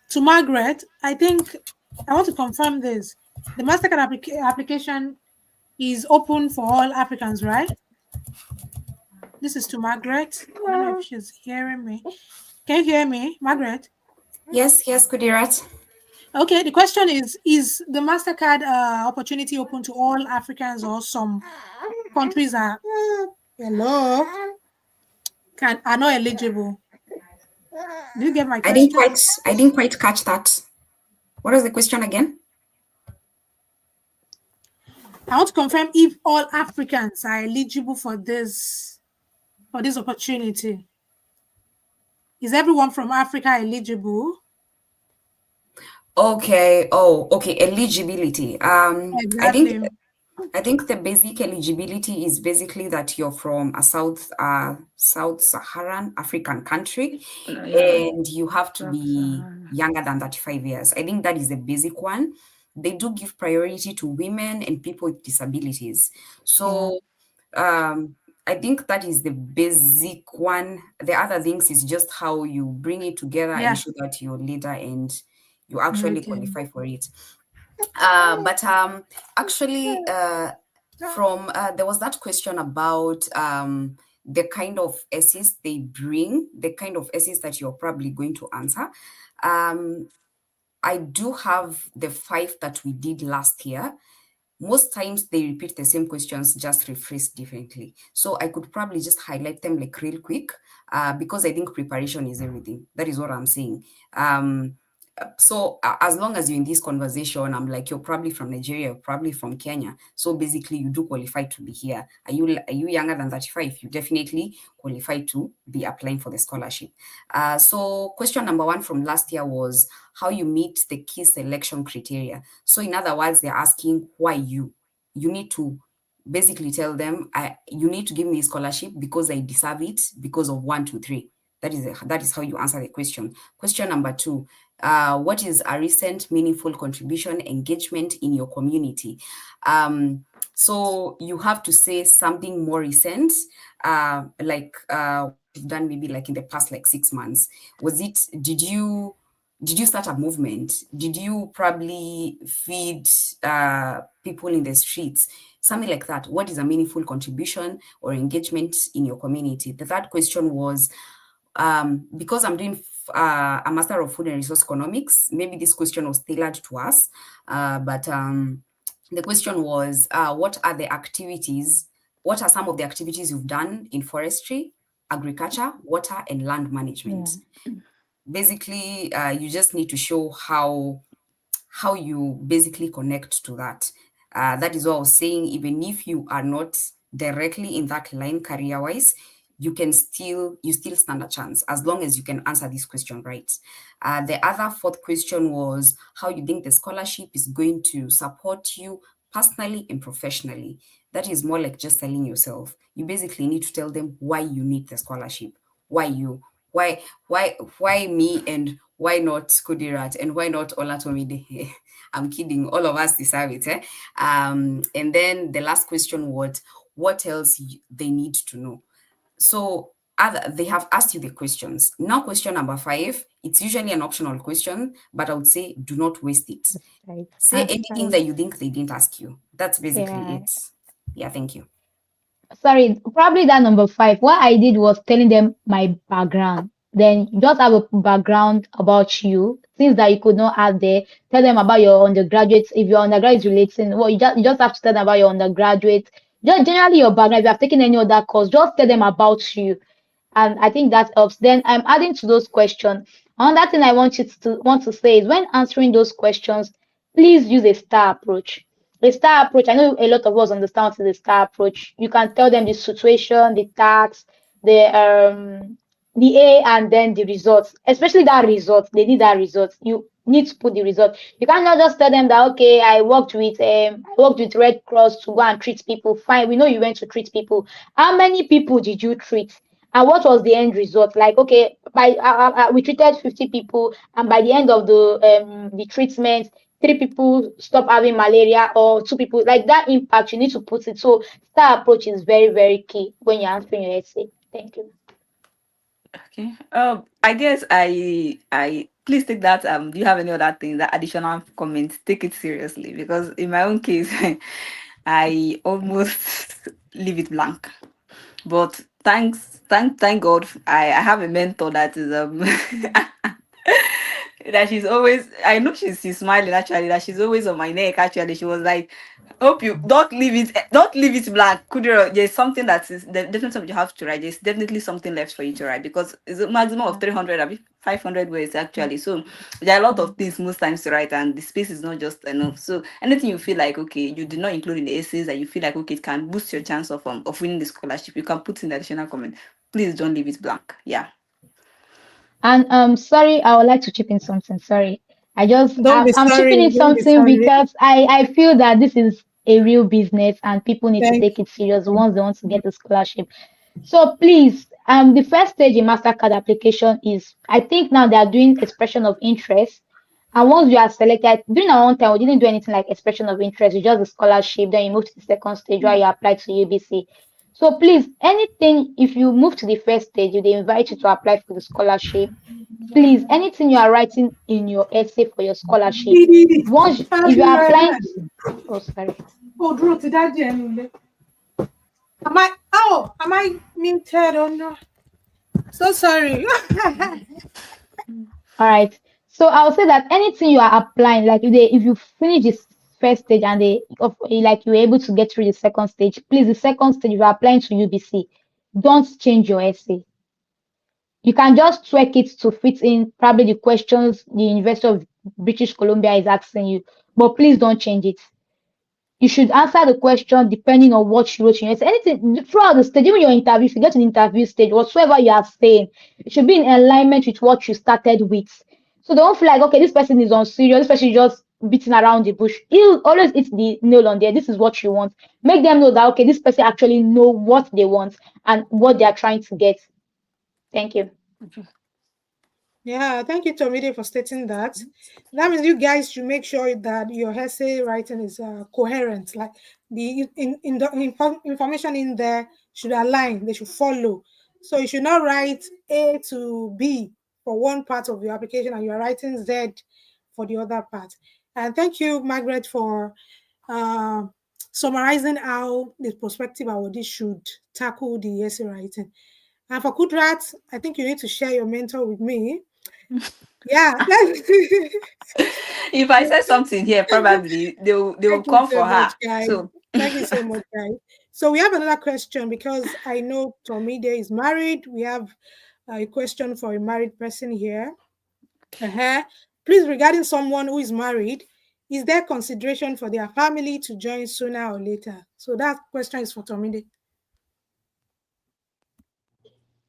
to Margaret, I think I want to confirm this. The Mastercard application is open for all applicants, right? This is to Margaret. I don't know if she's hearing me. Can you hear me, Margaret? Yes, Kudirat. Okay, the question is the Mastercard opportunity open to all Africans, or some countries are are not eligible? Do you get my question? I didn't quite catch that. What was the question again? I want to confirm if all Africans are eligible for this opportunity. Is everyone from Africa eligible? Okay. Oh, okay. Eligibility. Exactly. I think the basic eligibility is basically that you're from a Sub-Saharan African country, Yeah. and you have to be younger than 35 years. I think that is the basic one. They do give priority to women and people with disabilities. So I think that is the basic one. The other things is just how you bring it together and Yeah. show that you're leader and you actually qualify for it. Actually, there was that question about the kind of essays they bring, the kind of essays that you're probably going to answer. I do have the 5 that we did last year. Most times they repeat the same questions, just rephrased differently. So I could probably just highlight them like real quick, because I think preparation is everything. That is what I'm saying. So as long as you're in this conversation, I'm like, you're probably from Nigeria, you're probably from Kenya. So basically you do qualify to be here. Are you younger than 35? You definitely qualify to be applying for the scholarship. So question number 1 from last year was how you meet the key selection criteria. So in other words, they're asking why you need to basically tell them, you need to give me a scholarship because I deserve it because of 1, 2, 3. That is how you answer the question. Question number 2, what is a recent meaningful contribution engagement in your community? So you have to say something more recent, like you've done maybe like in the past like 6 months. Did you start a movement? Did you probably feed people in the streets? Something like that. What is a meaningful contribution or engagement in your community? The third question was, because I'm doing a Master of Food and Resource Economics, maybe this question was tailored to us, but the question was, what are some of the activities you've done in forestry, agriculture, water, and land management? Yeah. Basically, you just need to show how you basically connect to that. That is what I was saying. Even if you are not directly in that line career-wise, you still stand a chance as long as you can answer this question right. The other 4th question was how you think the scholarship is going to support you personally and professionally. That is more like just selling yourself. You basically need to tell them why you need the scholarship. Why you? Why me, and why not Kudirat, and why not Olatomide? I'm kidding. All of us deserve it. And then the last question was, what else they need to know? So they have asked you the questions. Now question number 5, it's usually an optional question, but I would say do not waste it. Right. Say anything that you think they didn't ask you. That's basically it. Yeah, thank you. Sorry, probably that number 5. What I did was telling them my background. Then you just have a background about you, things that you could not add there. Tell them about your undergraduate. If your undergraduate is relating, well, you just have to tell them about your undergraduate. Just generally your background. If you have taken any other course, just tell them about you. And I think that helps. Then I'm adding to those questions. Another thing I want to say is when answering those questions, please use a star approach. The star approach, I know a lot of us understand what is the star approach. You can tell them the situation, the task, the A, and then the results. Especially that result, they need that result. You need to put the result. You cannot just tell them that, okay, I worked with Red Cross to go and treat people. Fine, we know you went to treat people. How many people did you treat? And what was the end result? Like, okay, we treated 50 people, and by the end of the treatment, 3 people stop having malaria, or 2 people. Like that impact, you need to put it. So star approach is very, very key when you're answering your essay. Thank you. Okay. I guess I please take that. Do you have any other things, that additional comments? Take it seriously, because in my own case, I almost leave it blank. But thank God, I have a mentor that is that she's always, I know she's smiling actually, that she's always on my neck actually. She was like, hope you don't leave it blank. There's something that is definitely something you have to write. There's definitely something left for you to write, because it's a maximum of 300, 500 words actually. So there are a lot of things most times to write, and the space is not just enough. So anything you feel like, okay, you did not include in the essays that you feel like, okay, it can boost your chance of winning the scholarship, you can put in additional comment. Please don't leave it blank. Yeah. And sorry, I would like to chip in something. Sorry. I'm chipping in Don't be something sorry. because I feel that this is a real business and people need to Thank take it serious once they want to get the scholarship. So please, the first stage in Mastercard application is, I think now they are doing expression of interest. And once you are selected, during our own time, we didn't do anything like expression of interest. We just the scholarship. Then you move to the second stage where you apply to UBC. So please, anything, if you move to the first stage, they invite you to apply for the scholarship. Please, anything you are writing in your essay for your scholarship, once if you are applying oh sorry. Oh, Drew, to that end. Am I muted or no? So sorry. All right. So I'll say that anything you are applying, like if you finish this first stage and like you're able to get through the second stage, please the second stage if you're applying to UBC, don't change your essay. You can just tweak it to fit in probably the questions the University of British Columbia is asking you, but please don't change it. You should answer the question depending on what you wrote in your essay. Anything throughout the stage, even your interview, if you get to the interview stage, whatsoever you are saying, it should be in alignment with what you started with. So don't feel like, okay, this person is unserious, this person is just beating around the bush. He'll always hit the nail on there. This is what you want. Make them know that, okay, this person actually know what they want and what they are trying to get. Thank you. Yeah, thank you, Tomide, for stating that. That means you guys should make sure that your essay writing is coherent. Like the information in there should align, they should follow. So you should not write A to B for one part of your application and you're writing Z for the other part. And thank you, Margaret, for summarizing how the prospective awardees should tackle the essay writing. And for Kudrat, I think you need to share your mentor with me. Yeah. If I say something here, probably they will come for her. So thank you so much, guys. So we have another question because I know Tomide is married. We have a question for a married person here. Please, regarding someone who is married, is there consideration for their family to join sooner or later? So that question is for Tomide.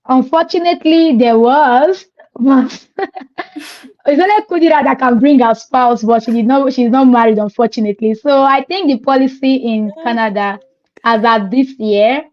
Unfortunately, there was, but it's only Kudira that can bring her spouse, but she's not married, unfortunately. So I think the policy in Canada, as at this year,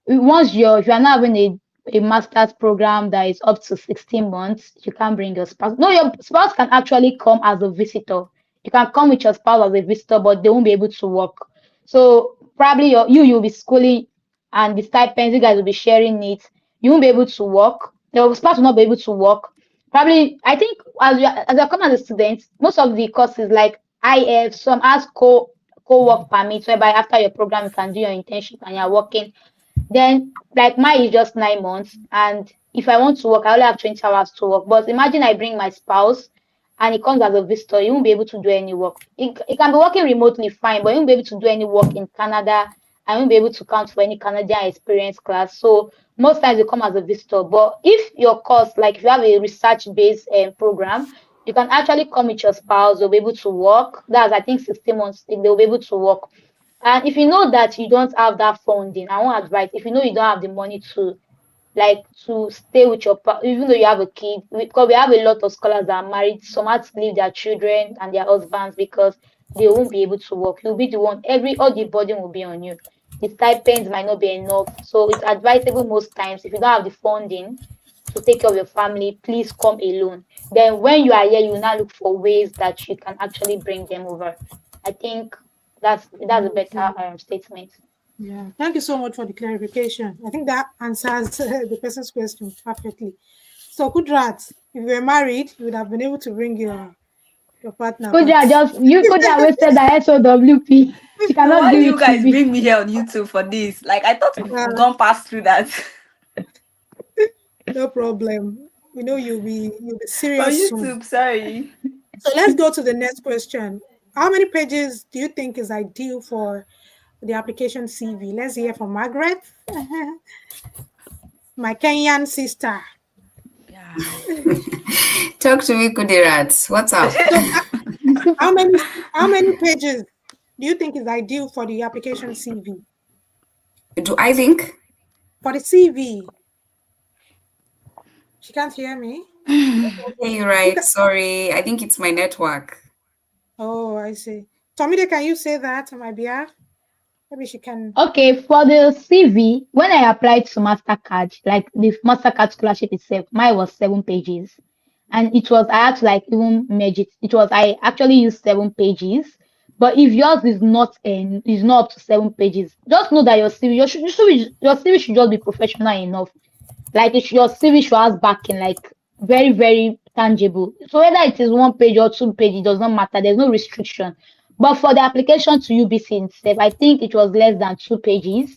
if you are not having a master's program that is up to 16 months, you can't bring your spouse. No, your spouse can actually come as a visitor. You can come with your spouse as a visitor, but they won't be able to work. So probably you'll be schooling and the stipends, you guys will be sharing it. You won't be able to work. Your spouse will not be able to work. Probably, I think as you come as a student, most of the courses like IF, some ask co-work permit, whereby after your program you can do your internship and you're working. Then, like mine is just 9 months, and if I want to work, I only have 20 hours to work. But imagine I bring my spouse and he comes as a visitor, he won't be able to do any work. He can be working remotely, fine, but he won't be able to do any work in Canada. I won't be able to count for any Canadian experience class. So most times they come as a visitor. But if your course, like if you have a research-based program, you can actually come with your spouse, they'll be able to work. That's, I think, 16 months, they'll be able to work. And if you know that you don't have that funding, I won't advise, if you know you don't have the money to stay with your even though you have a kid, because we have a lot of scholars that are married, some had to leave their children and their husbands because they won't be able to work. You'll be the one, all the burden will be on you. The stipends might not be enough. So it's advisable most times, if you don't have the funding to take care of your family, please come alone. Then when you are here, you will now look for ways that you can actually bring them over. I think that's a better statement. Yeah, thank you so much for the clarification. I think that answers the person's question perfectly. So, Kudrat, if you were married, you would have been able to bring your partner. You could have wasted the SOWP. She cannot why do you it guys to me. bring me here on YouTube for this? Like, I thought we've gone past through that. No problem. We know you'll be serious On soon. YouTube, sorry. So let's go to the next question. How many pages do you think is ideal for the application CV? Let's hear from Margaret, my Kenyan sister. Yeah. Talk to me, Kudirat. What's up? So, how many pages do you think is ideal for the application CV? Do I think? For the CV. She can't hear me. Okay, you're right. Sorry. I think it's my network. Oh, I see. Tomide, can you say that on my behalf? Maybe she can. Okay, for the CV, when I applied to Mastercard, like the Mastercard scholarship itself, mine was 7 pages. And I had to like even merge it. I actually used 7 pages. But if yours is not up to 7 pages, just know that your CV should just be professional enough. Like your CV should have backing, like very, very tangible. So whether it is 1 page or 2 page, it does not matter. There's no restriction. But for the application to UBC itself, I think it was less than 2 pages.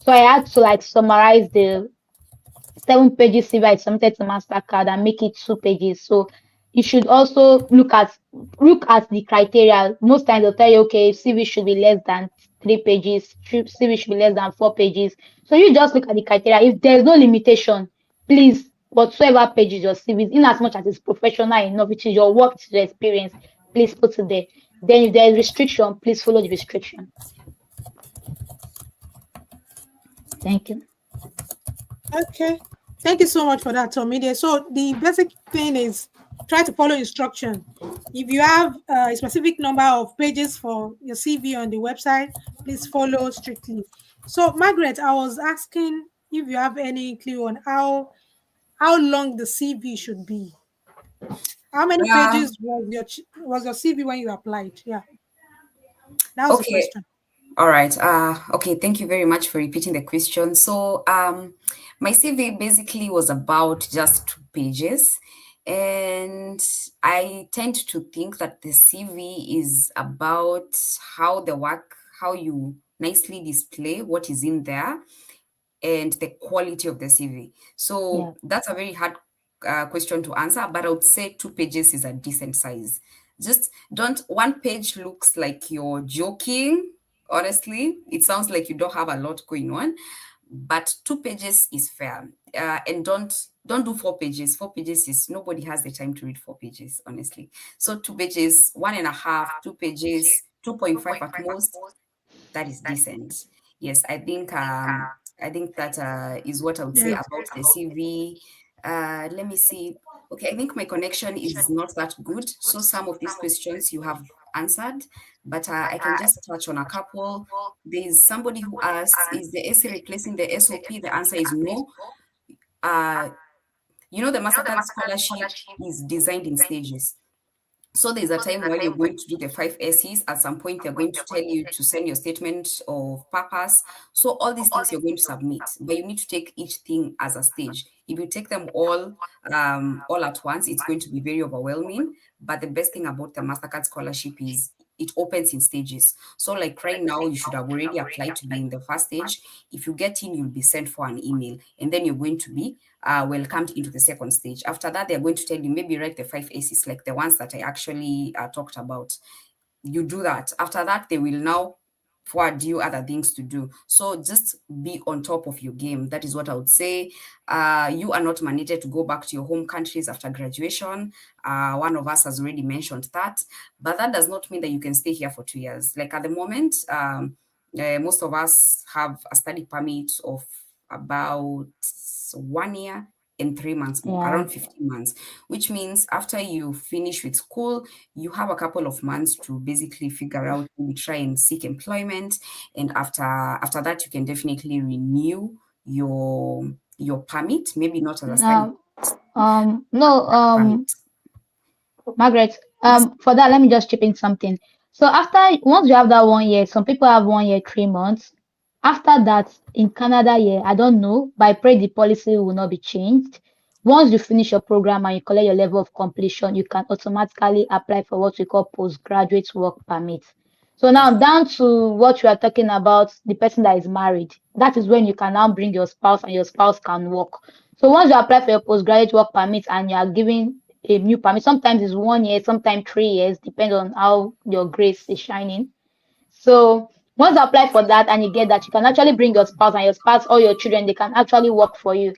So I had to like summarize the 7 pages CV I submitted to Mastercard and make it 2 pages. So you should also look at the criteria. Most times they'll tell you, okay, CV should be less than 3 pages, CV should be less than 4 pages. So you just look at the criteria. If there's no limitation, please, whatsoever pages your CV, in as much as it's professional enough, which is your work, it's your experience, please put it there. Then if there is restriction, please follow the restriction. Thank you. Okay. Thank you so much for that, Tomide. So the basic thing is try to follow instruction. If you have a specific number of pages for your CV on the website, please follow strictly. So Margaret, I was asking if you have any clue on how long the CV should be. How many pages was your CV when you applied? Yeah, that was the Okay. question. All right. Okay. Thank you very much for repeating the question. So, my CV basically was about just 2 pages, and I tend to think that the CV is about how you nicely display what is in there, and the quality of the CV. So Yeah. that's a very hard question to answer, but I would say 2 pages is a decent size. Just don't, 1 page looks like you're joking. Honestly, it sounds like you don't have a lot going on, but 2 pages is fair. And don't do 4 pages. 4 pages is, nobody has the time to read 4 pages, honestly. So 2 pages, 1.5, 2 pages, 2.5 at most, that is decent. Yes, I think that is what I would say Yes. about the CV. Let me see. Okay, I think my connection is not that good. So some of these questions you have answered, but I can just touch on a couple. There's somebody who asks, is the essay replacing the SOP? The answer is no. The Mastercard scholarship is designed in stages. So there's a time when you're going to do the 5 S's. At some point, they're going to tell you to send your statement of purpose. So all these things you're going to submit, but you need to take each thing as a stage. If you take them all at once, it's going to be very overwhelming. But the best thing about the Mastercard scholarship is it opens in stages. So like right now, you should have already applied to be in the first stage. If you get in, you'll be sent for an email, and then you're going to be welcomed into the second stage. After that, they're going to tell you, maybe write the 5 A's, like the ones that I actually talked about. You do that. After that, they will now forward you other things to do. So just be on top of your game. That is what I would say. You are not mandated to go back to your home countries after graduation. One of us has already mentioned that, but that does not mean that you can stay here for 2 years. Like at the moment, most of us have a study permit of about 1 year and 3 months more, Yeah. around 15 months, which means after you finish with school, you have a couple of months to basically figure out, maybe try and seek employment. And after that, you can definitely renew your permit, maybe not as a study No, permit. Margaret, Yes. for that, let me just chip in something. So once you have that 1 year, some people have 1 year, 3 months. After that, in Canada, yeah, I don't know, but I pray the policy will not be changed. Once you finish your program and you collect your level of completion, you can automatically apply for what we call postgraduate work permit. So now down to what you are talking about, the person that is married. That is when you can now bring your spouse and your spouse can work. So once you apply for your postgraduate work permit and you are given a new permit, sometimes it's 1 year, sometimes 3 years, depends on how your grace is shining. So once you apply for that and you get that, you can actually bring your spouse and your spouse or your children, they can actually work for you.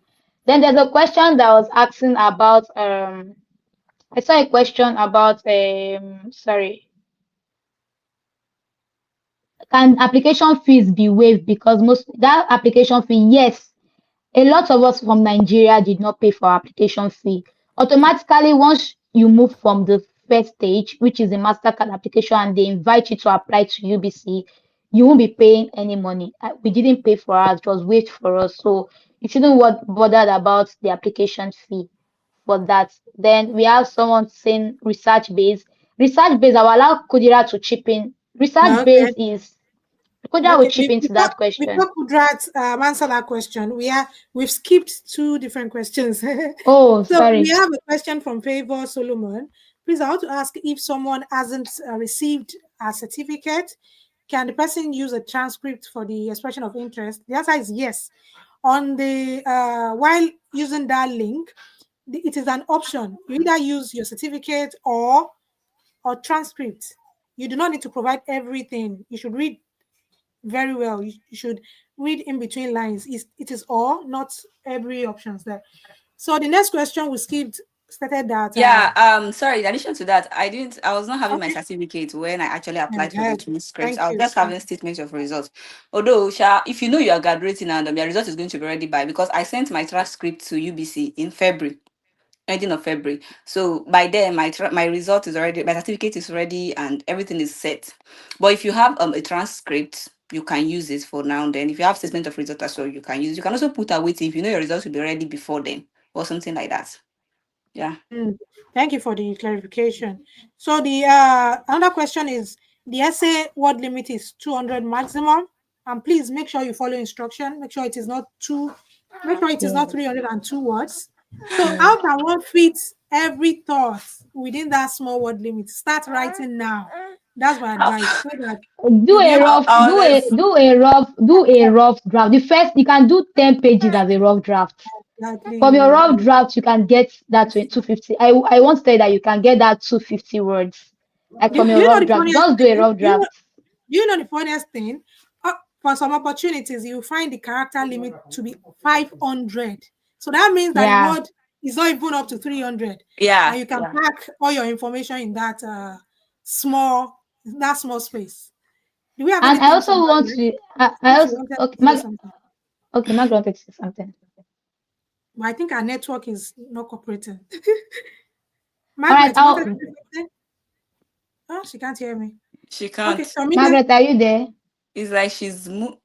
Then there's a question that was asking about I saw a question about sorry, can application fees be waived? Because most that application fee, yes, a lot of us from Nigeria did not pay for application fee. Automatically, once you move from the first stage, which is the Mastercard application, and they invite you to apply to UBC, you won't be paying any money. We didn't pay for ours, it was waived for us. So you shouldn't bother about the application fee for that. Then we have someone saying research based. Research based, I will allow Kudira to chip in. Research Okay. based is Kudrat will chip into that question. Before Kudrat answer that question, we've skipped 2 different questions. Oh, So sorry. we have a question from Favor Solomon. Please, I want to ask, if someone hasn't received a certificate, can the person use a transcript for the expression of interest? The answer is yes. On the while using that link, it is an option. You either use your certificate or transcript. You do not need to provide everything. You should read very well. You should read in between lines. It is all, not every options there. So the next question we skipped stated that sorry, in addition to that, I was not having my Okay. certificate when I actually applied for the transcripts. Thank I was you. just having statement of results. Although if you know you are graduating and your result is going to be ready by, because I sent my transcript to UBC in February, ending of February. So by then my result is already, my certificate is ready and everything is set. But if you have a transcript, you can use it for now and then. If you have statement of result as well, you can use it. You can also put a waiting if you know your results will be ready before then or something like that. Yeah. Thank you for the clarification. So the another question is, the essay word limit is 200 maximum, and please make sure you follow instruction. Make sure it is not 302 words. So how can one fit every thought within that small word limit? Start writing now. That's my advice. So that Do a rough draft. The first, you can do 10 pages as a rough draft. Exactly. From your rough draft, you can get that 250. I want to say that you can get that 250 words. Like from your rough draft, just do a rough draft. You know the funniest thing? For some opportunities, you find the character limit to be 500. So that means that the word is not even up to 300. Yeah. And you can pack all your information in that small space. Do we have And I anything also want to. Okay, Margaret wanted to say something. But I think our network is not cooperating. Margaret, Margaret, you wanted to say something? Oh, she can't hear me. She can't. Okay, so Margaret, are you there? It's like she's moved.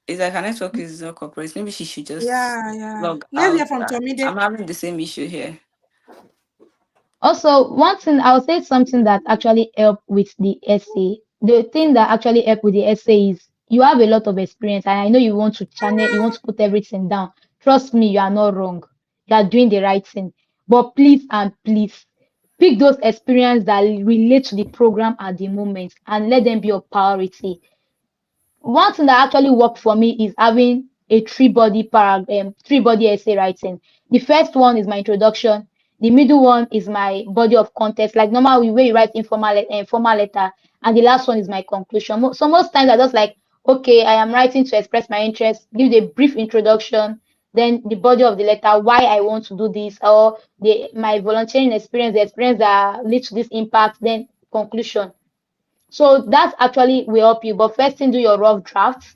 It's like her network is not cooperating. Maybe she should just log Let's out. hear from Tomide. I'm having the same issue here. Also, one thing I'll say, something that actually helped with the essay. The thing that actually helped with the essay is you have a lot of experience, and I know you want to put everything down. Trust me, you are not wrong. You are doing the right thing. But please pick those experiences that relate to the program at the moment and let them be your priority. One thing that actually worked for me is having a three-body essay writing. The first one is my introduction. The middle one is my body of context, like normal way you write formal letter, and the last one is my conclusion. So most times I just like, okay, I am writing to express my interest, give the brief introduction, then the body of the letter, why I want to do this, or my volunteering experience, the experience that leads to this impact, then conclusion. So that actually will help you. But first thing, do your rough drafts.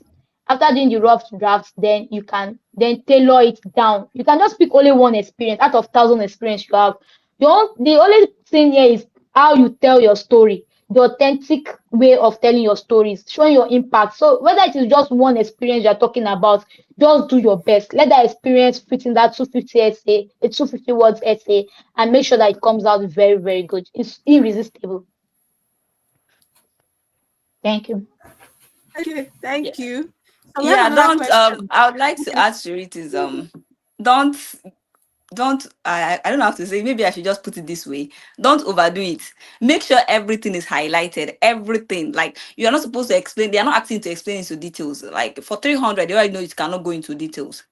After doing the rough drafts, then you can tailor it down. You can just pick only one experience out of 1,000 experience you have. The only thing here is how you tell your story, the authentic way of telling your stories, showing your impact. So whether it is just one experience you're talking about, just do your best. Let that experience fit in that 250 essay, a 250 words essay, and make sure that it comes out very, very good. It's irresistible. Thank you. Okay, thank you. So I would like to add to it is don't I don't know how to say, maybe I should just put it this way. Don't overdo it. Make sure everything is highlighted. Everything. Like, you're not supposed to explain, they are not asking to explain into details. Like for 300, they already know you cannot go into details.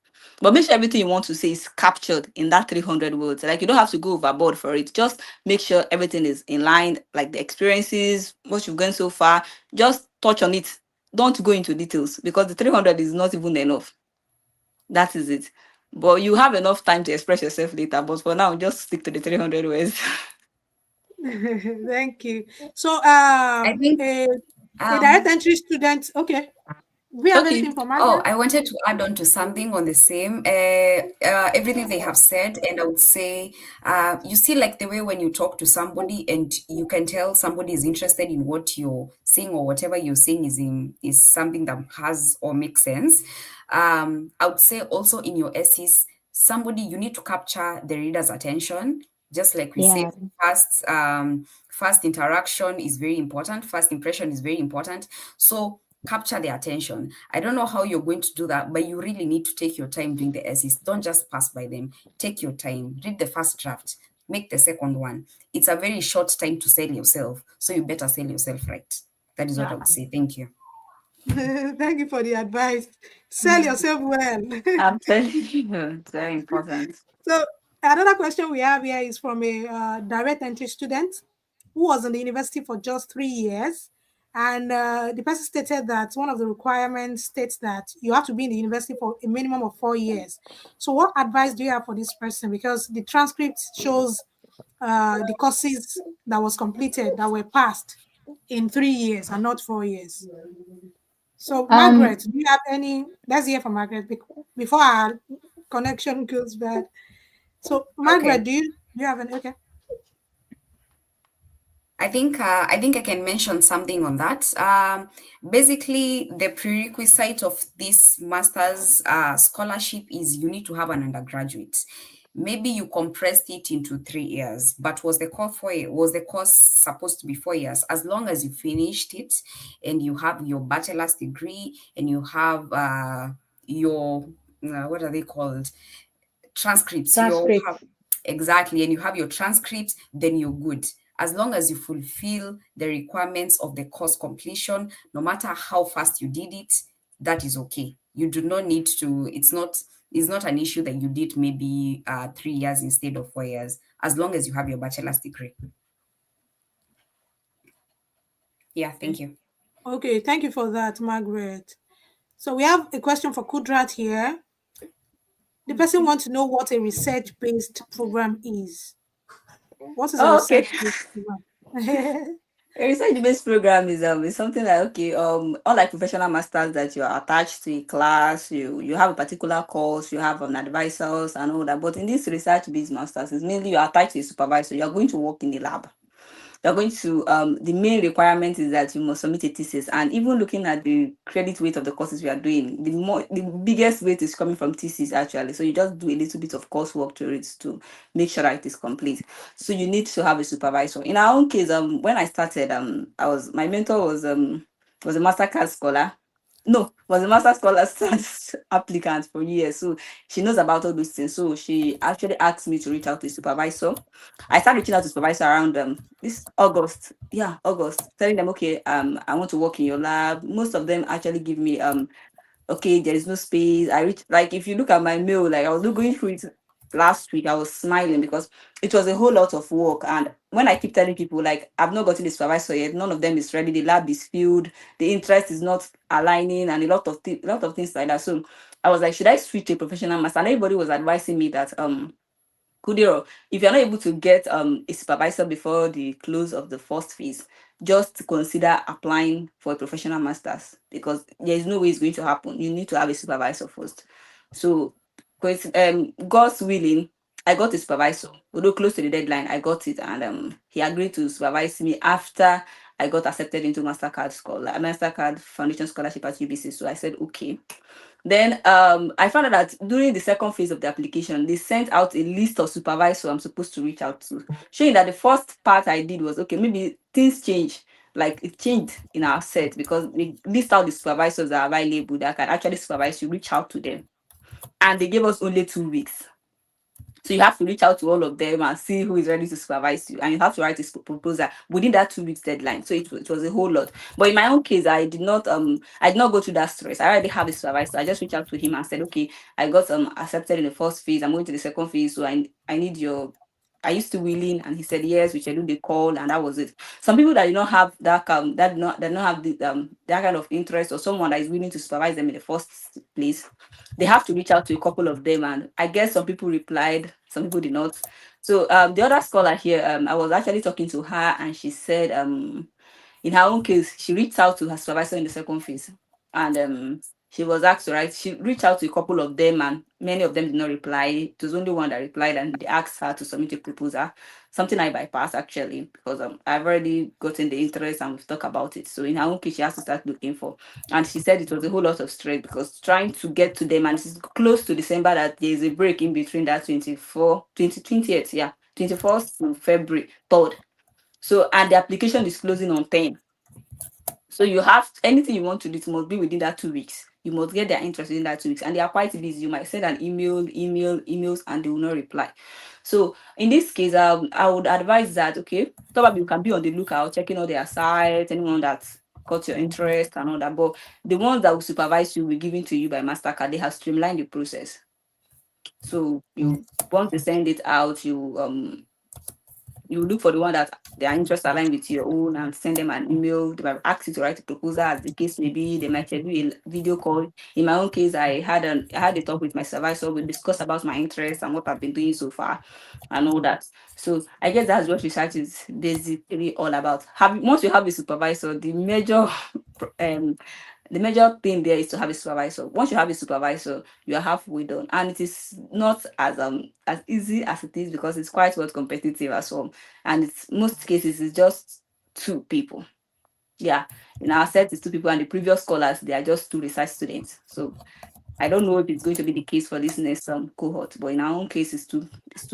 But make sure everything you want to say is captured in that 300 words. Like, you don't have to go overboard for it. Just make sure everything is in line, like the experiences, what you've gone so far. Just touch on it. Don't go into details, because the 300 is not even enough. That is it. But you have enough time to express yourself later. But for now, just stick to the 300 words. Thank you. So, I think a direct entry student. Okay. We have anything for Margaret? I wanted to add on to something on the same, everything they have said. And I would say, you see, like the way when you talk to somebody and you can tell somebody is interested in what you're saying, or whatever you're saying is something that has or makes sense. I would say also in your essays, you need to capture the reader's attention. Just like we said, first interaction is very important. First impression is very important. So capture their attention. I don't know how you're going to do that, but you really need to take your time doing the essays. Don't just pass by them. Take your time. Read the first draft. Make the second one. It's a very short time to sell yourself, so you better sell yourself right. That is what I would say. Thank you. Thank you for the advice. Sell yourself well. I'm telling you, it's very important. So another question we have here is from a direct entry student who was in the university for just 3 years. And the person stated that one of the requirements states that you have to be in the university for a minimum of 4 years. So what advice do you have for this person? Because the transcript shows the courses that was completed that were passed in 3 years and not 4 years. So Margaret, do you have any? Let's hear from Margaret before our connection goes bad. So Margaret, Okay. do you have any? Okay. I think I can mention something on that. Basically, the prerequisite of this master's scholarship is you need to have an undergraduate. Maybe you compressed it into 3 years, but was the course supposed to be 4 years? As long as you finished it and you have your bachelor's degree and you have your what are they called? Transcripts. Transcript. Exactly, and you have your transcripts, then you're good. As long as you fulfill the requirements of the course completion, no matter how fast you did it, that is okay. You do not need to, it's not an issue that you did maybe 3 years instead of 4 years, as long as you have your bachelor's degree. Yeah, thank you. Okay, thank you for that, Margaret. So we have a question for Kudrat here. The person wants to know what a research-based program is. What is a Oh, okay. research-based program? A research-based program is something like, okay, unlike professional masters that you are attached to a class, you have a particular course, you have an advisors and all that. But in this research-based masters, it's mainly you are attached to a supervisor. You are going to work in the lab. You're going to the main requirement is that you must submit a thesis, and even looking at the credit weight of the courses we are doing, the biggest weight is coming from thesis actually. So you just do a little bit of coursework to it to make sure that it is complete. So you need to have a supervisor. In our own case, when I started, my mentor was a Mastercard scholar. No, was a master scholar status applicant for years. So she knows about all those things. So she actually asked me to reach out to a supervisor. I started reaching out to supervisor around this August. Yeah, August. Telling them, okay, I want to work in your lab. Most of them actually give me okay, there is no space. Like if you look at my mail, like I was going through it last week, I was smiling because it was a whole lot of work. And when I keep telling people like I've not gotten the supervisor yet, none of them is ready, the lab is filled, the interest is not aligning, and a lot of things like that. So I was like, should I switch to a professional master? And everybody was advising me that Kudiro, if you're not able to get a supervisor before the close of the first phase, just consider applying for a professional master's because there is no way it's going to happen. You need to have a supervisor first. So, God's willing, I got a supervisor. Although close to the deadline, I got it, and he agreed to supervise me after I got accepted into Mastercard Foundation Scholarship at UBC. So I said, okay. Then I found out that during the second phase of the application, they sent out a list of supervisors I'm supposed to reach out to, showing that the first part I did was, okay, maybe things change. Like it changed in our set because they list out the supervisors that are available that can actually supervise you, reach out to them. And they gave us only 2 weeks. So you have to reach out to all of them and see who is ready to supervise you. And you have to write a proposal within that 2 weeks deadline. So it was a whole lot. But in my own case, I did not go through that stress. I already have a supervisor. I just reached out to him and said, okay, I got accepted in the first phase. I'm going to the second phase. So I need your. I used to willing, and he said yes. We scheduled the call, and that was it. Some people that do not have that that not have the that kind of interest, or someone that is willing to supervise them in the first place, they have to reach out to a couple of them, and I guess some people replied, some people did not. So the other scholar here, I was actually talking to her, and she said in her own case, she reached out to her supervisor in the second phase, and she was asked to write. She reached out to a couple of them, and many of them did not reply. It was only one that replied, and they asked her to submit a proposal. Something I bypassed actually because I've already gotten the interest and we've talked about it. So in her own case, she has to start looking for. And she said it was a whole lot of stress because trying to get to them, and it's close to December that there is a break in between that 20th, yeah, 21st to February 3rd. So and the application is closing on 10. So you have anything you want to do, it must be within that 2 weeks. You must get their interest within that 2 weeks. And they are quite busy. You might send an emails, and they will not reply. So in this case, I would advise that, okay, probably you can be on the lookout, checking all their sites, anyone that caught your interest and all that. But the ones that will supervise you will be given to you by Mastercard. They have streamlined the process. So you want to send it out, you look for the one that their interests align with your own and send them an email. They might ask you to write a proposal, as the case may be. They might do a video call. In my own case, I had a talk with my supervisor. We discussed about my interests and what I've been doing so far and all that. So I guess that's what research is basically all about. Once you have a supervisor, the major thing there is to have a supervisor. Once you have a supervisor, you are halfway done, and it is not as easy as it is, because it's quite well competitive as well. And it's most cases it's just 2 people. Yeah, in our set it's 2 people, and the previous scholars, they are just 2 research students. So I don't know if it's going to be the case for this next cohort, but in our own case, it's two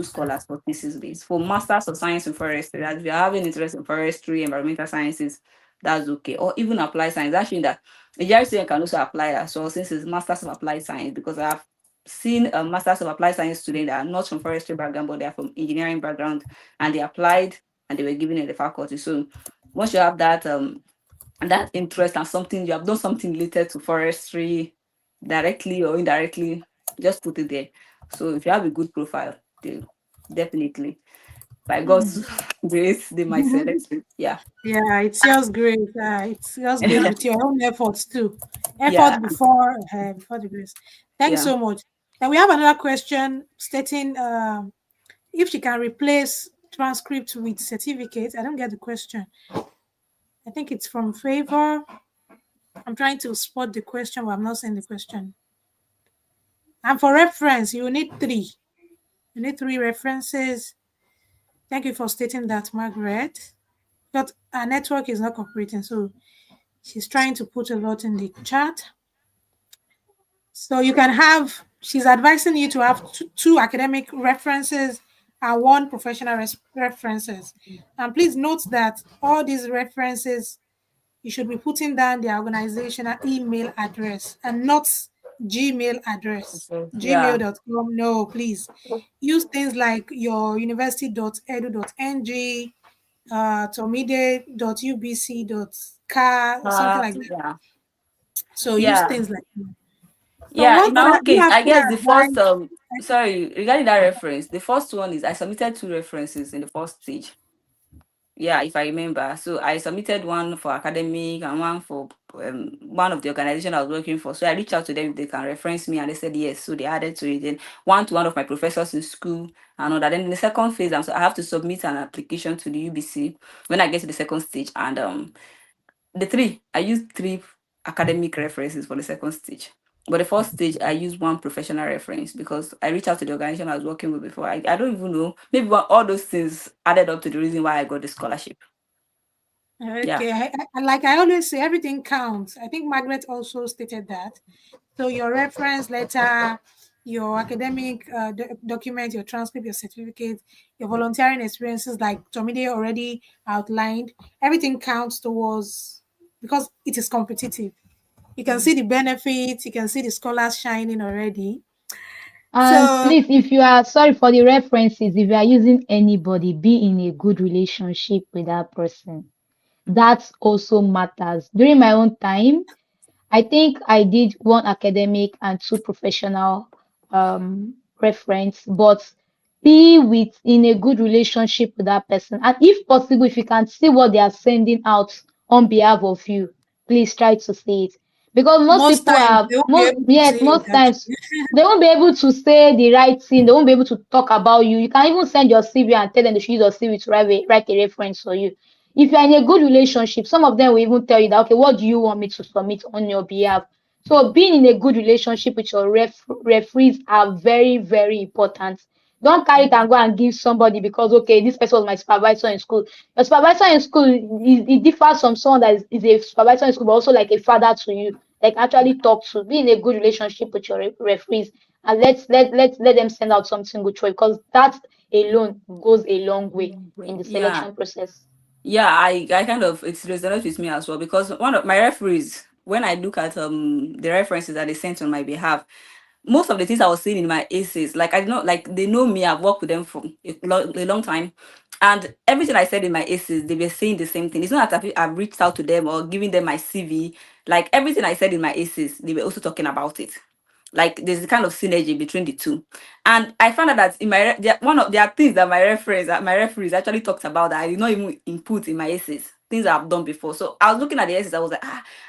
scholars for thesis based. For Masters of Science in Forestry, that if you're having interest in forestry, environmental sciences, that's okay. Or even applied science. Actually, that a GRE student can also apply that. So since it's Masters of Applied Science, because I've seen a Masters of Applied Science students that are not from forestry background, but they're from engineering background, and they applied and they were given in the faculty. So once you have that interest and something, you have done something related to forestry, directly or indirectly, just put it there. So if you have a good profile, they definitely, by God's grace, they might select you. Yeah. Yeah, it's just great. It's just great with your own efforts too. Yeah. Before the grace. Thank you so much. And we have another question stating if she can replace transcript with certificate. I don't get the question. I think it's from Favor. I'm trying to spot the question, but I'm not seeing the question. And for reference, you need 3. You need 3 references. Thank you for stating that, Margaret. But our network is not cooperating, so she's trying to put a lot in the chat. So you can have, she's advising you to have 2 academic references and 1 professional references. And please note that all these references, you should be putting down their organizational email address and not Gmail address. Yeah. Gmail.com. No, please. Use things like your university.edu.ng, tomide.ubc.car, something like that. Yeah. So use things like that. Yeah, in my own case, I guess the first regarding that reference, the first one is I submitted 2 references in the first stage. Yeah, if I remember. So I submitted one for academic and one for one of the organization I was working for. So I reached out to them if they can reference me, and they said yes. So they added to it. Then one to one of my professors in school and all that. Then in the second phase, I have to submit an application to the UBC when I get to the second stage. And I used 3 academic references for the second stage. But the first stage, I used 1 professional reference because I reached out to the organization I was working with before. I don't even know. Maybe all those things added up to the reason why I got the scholarship. Okay. Yeah. I always say, everything counts. I think Margaret also stated that. So your reference letter, your academic document, your transcript, your certificate, your volunteering experiences, like Tomide already outlined, everything counts towards, because it is competitive. You can see the benefits, you can see the scholars shining already. And please, if you are, sorry for the references, if you are using anybody, be in a good relationship with that person. That also matters. During my own time, I think I did 1 academic and 2 professional reference, but be in a good relationship with that person. And if possible, if you can see what they are sending out on behalf of you, please try to see it. Because most people most times they won't be able to say the right thing. They won't be able to talk about you. You can even send your CV and tell them they should use your CV to write a reference for you. If you're in a good relationship, some of them will even tell you that, okay, what do you want me to submit on your behalf? So being in a good relationship with your referees are very, very important. Don't carry it and go and give somebody because, okay, this person was my supervisor in school. Your supervisor in school, it differs from someone that is a supervisor in school, but also like a father to you, like actually talk to. Be in a good relationship with your referees, and let them send out something good for you, because that alone goes a long way in the selection process. Yeah, I kind of, it resonates with me as well, because one of my referees, when I look at the references that they sent on my behalf, most of the things I was seeing in my essays, like I know, like they know me, I've worked with them for a long time. And everything I said in my essays, they were saying the same thing. It's not that I've reached out to them or giving them my CV. Like everything I said in my essays, they were also talking about it. Like there's a kind of synergy between the two. And I found out that in my there are things that my referees actually talked about that I did not even input in my essays, things I've done before. So I was looking at the essays, I was like,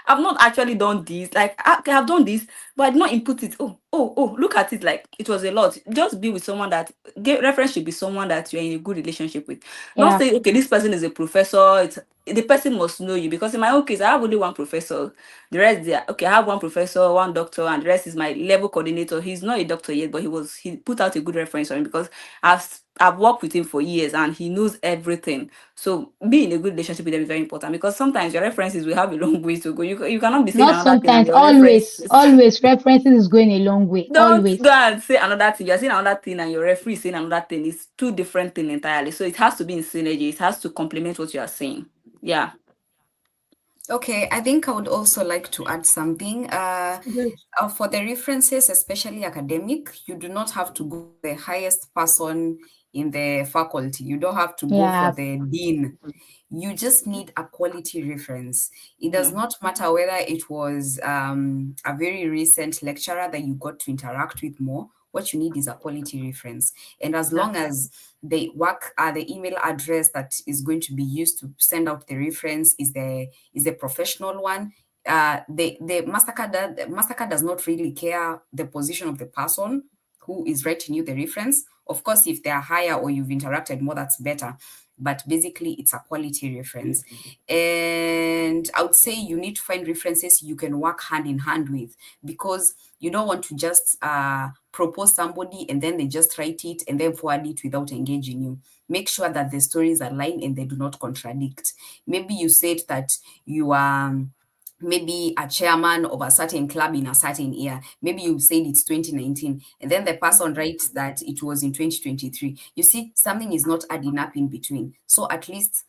I've not actually done this. Like okay, I've done this, but I did not input it. Oh, look at it. Like it was a lot. Just be with someone that get reference should be someone that you're in a good relationship with. Not Yeah. say, okay, this person is a professor. It's the person must know you, because in my own case, I have only one professor. The rest, there, okay, I have one professor, one doctor, and the rest is my level coordinator. He's not a doctor yet, but he put out a good reference on him, because I've worked with him for years and he knows everything. So being in a good relationship with them is very important, because sometimes your references will have a long way to go. You cannot be saying Not another thing and sometimes, your always, references. always references is going a long way. Don't Always. go and say another thing. You're saying another thing and your referee is saying another thing. It's two different things entirely. So it has to be in synergy. It has to complement what you are saying. Yeah. Okay, I think I would also like to add something. Good. For the references, especially academic, you do not have to go the highest person in the faculty. You don't have to go for Yeah. the dean. You just need a quality reference. It does Mm. not matter whether it was a very recent lecturer that you got to interact with more. What you need is a quality reference. And as long as the the email address that is going to be used to send out the reference is the professional one, the Mastercard does not really care the position of the person who is writing you the reference. Of course, if they are higher or you've interacted more, that's better. But basically, it's a quality reference. And I would say you need to find references you can work hand in hand with, because you don't want to just propose somebody and then they just write it and then forward it without engaging you. Make sure that the stories align and they do not contradict. Maybe you said that you are maybe a chairman of a certain club in a certain year. Maybe you said it's 2019, and then the person writes that it was in 2023. You see, something is not adding up in between. So at least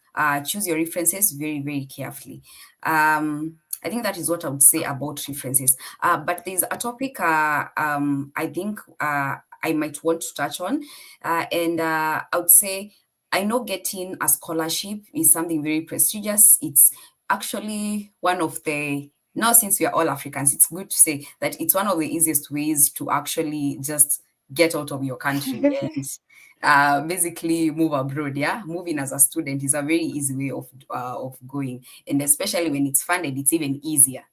choose your references very, very carefully. I think that is what I would say about references. But there's a topic I think I might want to touch on, and I would say I know getting a scholarship is something very prestigious. It's actually one of the, now since we are all Africans, it's good to say that it's one of the easiest ways to actually just get out of your country and basically move abroad. Yeah, moving as a student is a very easy way of going, and especially when it's funded, it's even easier.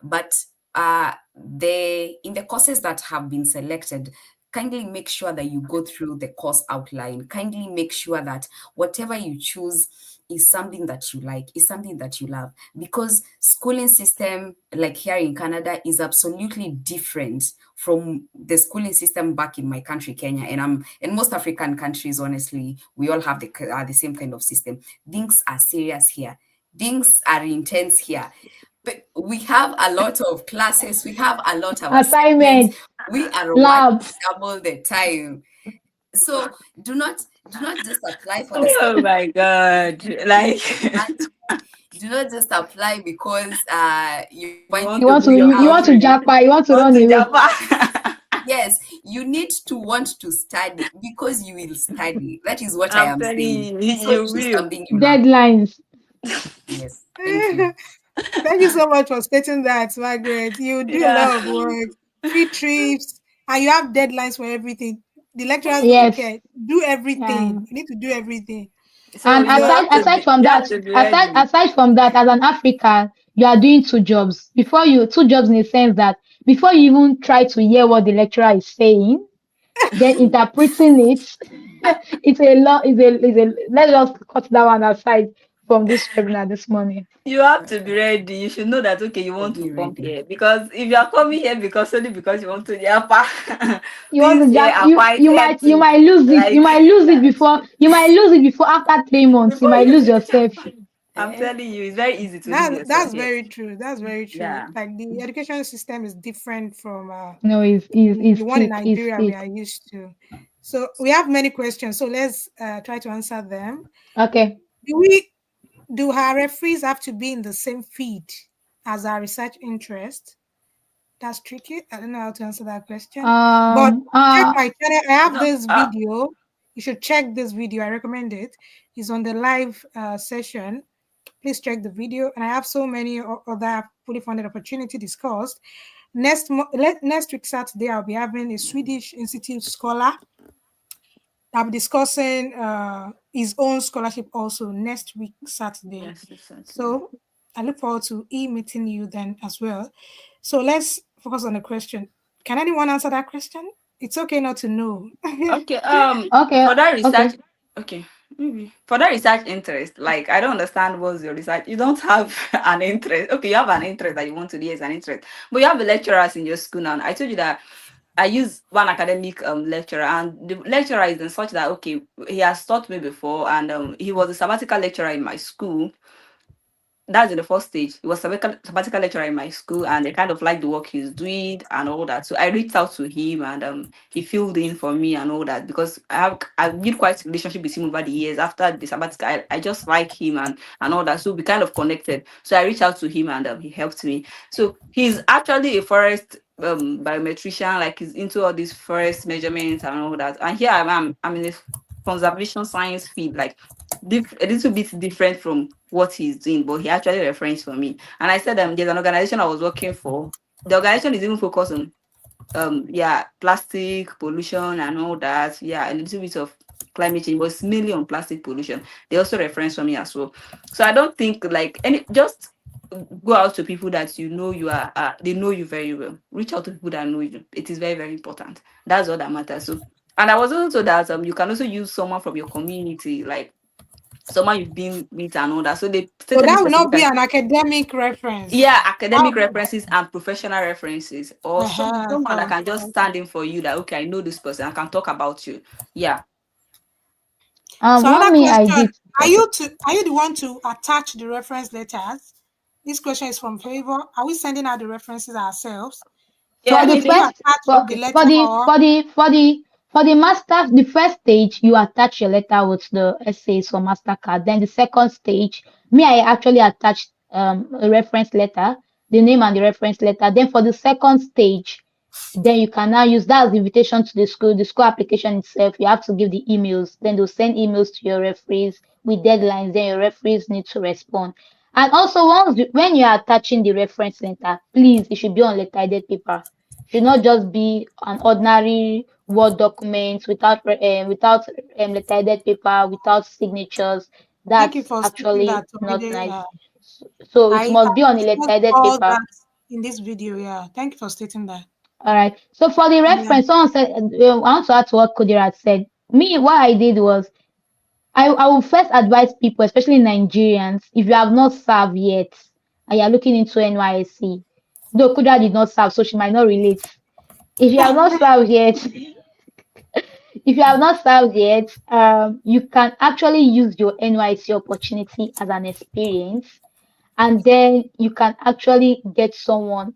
But in the courses that have been selected, kindly make sure that you go through the course outline. Kindly make sure that whatever you choose is something that you like, is something that you love, because schooling system like here in Canada is absolutely different from the schooling system back in my country, Kenya, and most African countries. Honestly, we all have the same kind of system. Things are serious here. Things are intense here. But we have a lot of classes, we have a lot of assignments, Assignments, we are working labs. double the time. So do not just apply for the Oh scholarship. my God. Like Do not just apply because you you find want to do your You want to country. japa, you want to Want run to away. Japan. yes, you need to want to study, because you will study. That is what I I'm am telling saying. you, So you choose will. something you love. Deadlines. Yes, thank you. Thank you so much for stating that, Margaret. You do a Yeah. lot of work, free trips, and you have deadlines for everything. The lecturers don't Yes. care. Do everything. Um, You need to do everything. So and you So, have to aside be from you have that, to be ready. aside from that, as an African, you are doing two jobs. Two jobs in the sense that before you even try to hear what the lecturer is saying, then interpreting it, it's a lot. Let's just cut that one aside from this webinar this morning. You have to be ready. You should know that okay, you So want to be come ready. here. Because if you are coming here because only because you want to Japan, You want things to here jump, are quite you hectic. might lose it. Like Before after 3 months. You before might you lose yourself. I'm Eh? telling you, it's very easy to lose yourself that's here. very true. That's very true. Yeah. Like the education system is different from No, the it's one in thick, it's Nigeria we thick. are used to. So we have many questions. So let's try to answer them. Okay. do her referees have to be in the same field as our research interest? That's tricky. I don't know how to answer that question. But Um. check my channel. I have No, this video. You should check this video. I recommend it. It's on the live session. Please check the video. And I have so many other fully funded opportunity discussed. Next week Saturday, I'll be having a Swedish Institute scholar. I'll be discussing his own scholarship also next week Saturday. yes, exactly. So I look forward to meeting you then as well. So let's focus on the question. Can anyone answer that question? It's okay not to know. Okay. Okay. For that Okay. research, okay, maybe for that research interest, like I don't understand what's your research. You don't have an interest. Okay, you have an interest that you want to do as an interest, but you have the lecturers in your school now. I told you that I use one academic lecturer, and the lecturer is in such that okay, he has taught me before, and he was a sabbatical lecturer in my school. That's in the first stage. He was sabbatical lecturer in my school, and I kind of like the work he's doing and all that. So I reached out to him, and he filled in for me and all that because I've built quite a relationship with him over the years. After the sabbatical, I just like him and all that. So we kind of connected. So I reached out to him, and he helped me. So he's actually a forest biometrician, like he's into all these forest measurements and all that. And here I'm in a conservation science field, like a little bit different from what he's doing, but he actually referenced for me. And I said, there's an organization I was working for. The organization is even focused on plastic pollution and all that. Yeah, a little bit of climate change, but it's mainly on plastic pollution. They also reference for me as well. So I don't think like just go out to people that you know they know you very well. Reach out to people that know you. It is very, very important. That's all that matters. So, and I was also that you can also use someone from your community, like someone you've been with and all that. So they So stated that this will not be specifically. an academic reference. Yeah, academic references and professional references, or Uh-huh. someone that can just stand in for you that okay, I know this person, I can talk about you. Yeah. So What another me I question: did. Are you the one to attach the reference letters? This question is from Favor. Are we sending out the references ourselves? Yeah, For the Favor, do you first attach the okay. letter or? for the master, the first stage you attach your letter with the essays for Mastercard. Then the second stage, me I actually attached a reference letter, the name and the reference letter. Then for the second stage, then you can now use that's the invitation to the school application itself. You have to give the emails, then they'll send emails to your referees with deadlines, then your referees need to respond. And also when you are attaching the reference letter, please it should be on letter-headed paper. Should not just be an ordinary Word document without letter-headed paper, without signatures. Thank you That's for stating actually that, not Tomide. nice. So it I must be on a discussed letter-headed all paper. that in this video. Yeah, thank you for stating that. All right. So for the Yeah. reference, someone said, I want to add to what Kudira said. Me, what I did was, I will first advise people, especially Nigerians, if you have not served yet and you're looking into NYSC, though Kudira did not serve, so she might not relate. If you have not served yet, if you have not served yet, you can actually use your NYSC opportunity as an experience, and then you can actually get someone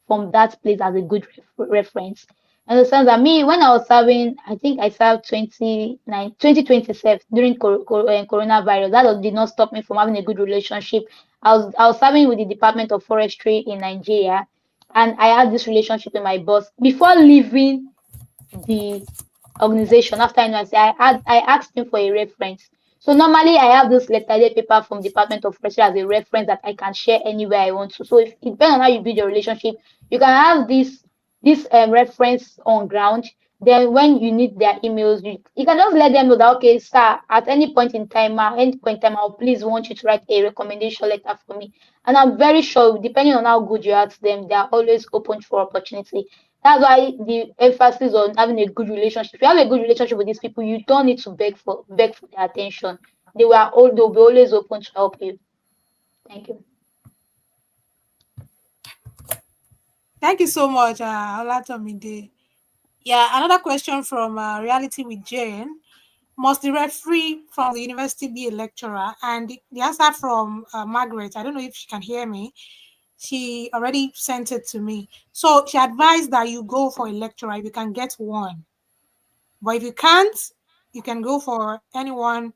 from that place as a good reference. And the sense that me, when I was serving, I think I served 2027 during coronavirus. Did not stop me from having a good relationship. I was serving with the Department of Forestry in Nigeria, and I had this relationship with my boss before leaving the organization. After I asked him for a reference. So normally I have this letter paper from Department of Forestry as a reference that I can share anywhere I want to. So if it depends on how you build your relationship, you can have this reference on ground. Then when you need their emails, you can just let them know that okay, sir, at any point in time, I'll please want you to write a recommendation letter for me. And I'm very sure, depending on how good you are to them, they are always open for opportunity. That's why the emphasis on having a good relationship. If you have a good relationship with these people, you don't need to beg for their attention. They'll be always open to help you. Thank you. Thank you so much, Olatomide. Yeah, another question from Reality with Jane. Must the referee from the university be a lecturer? And the answer from Margaret, I don't know if she can hear me. She already sent it to me. So she advised that you go for a lecturer if you can get one. But if you can't, you can go for anyone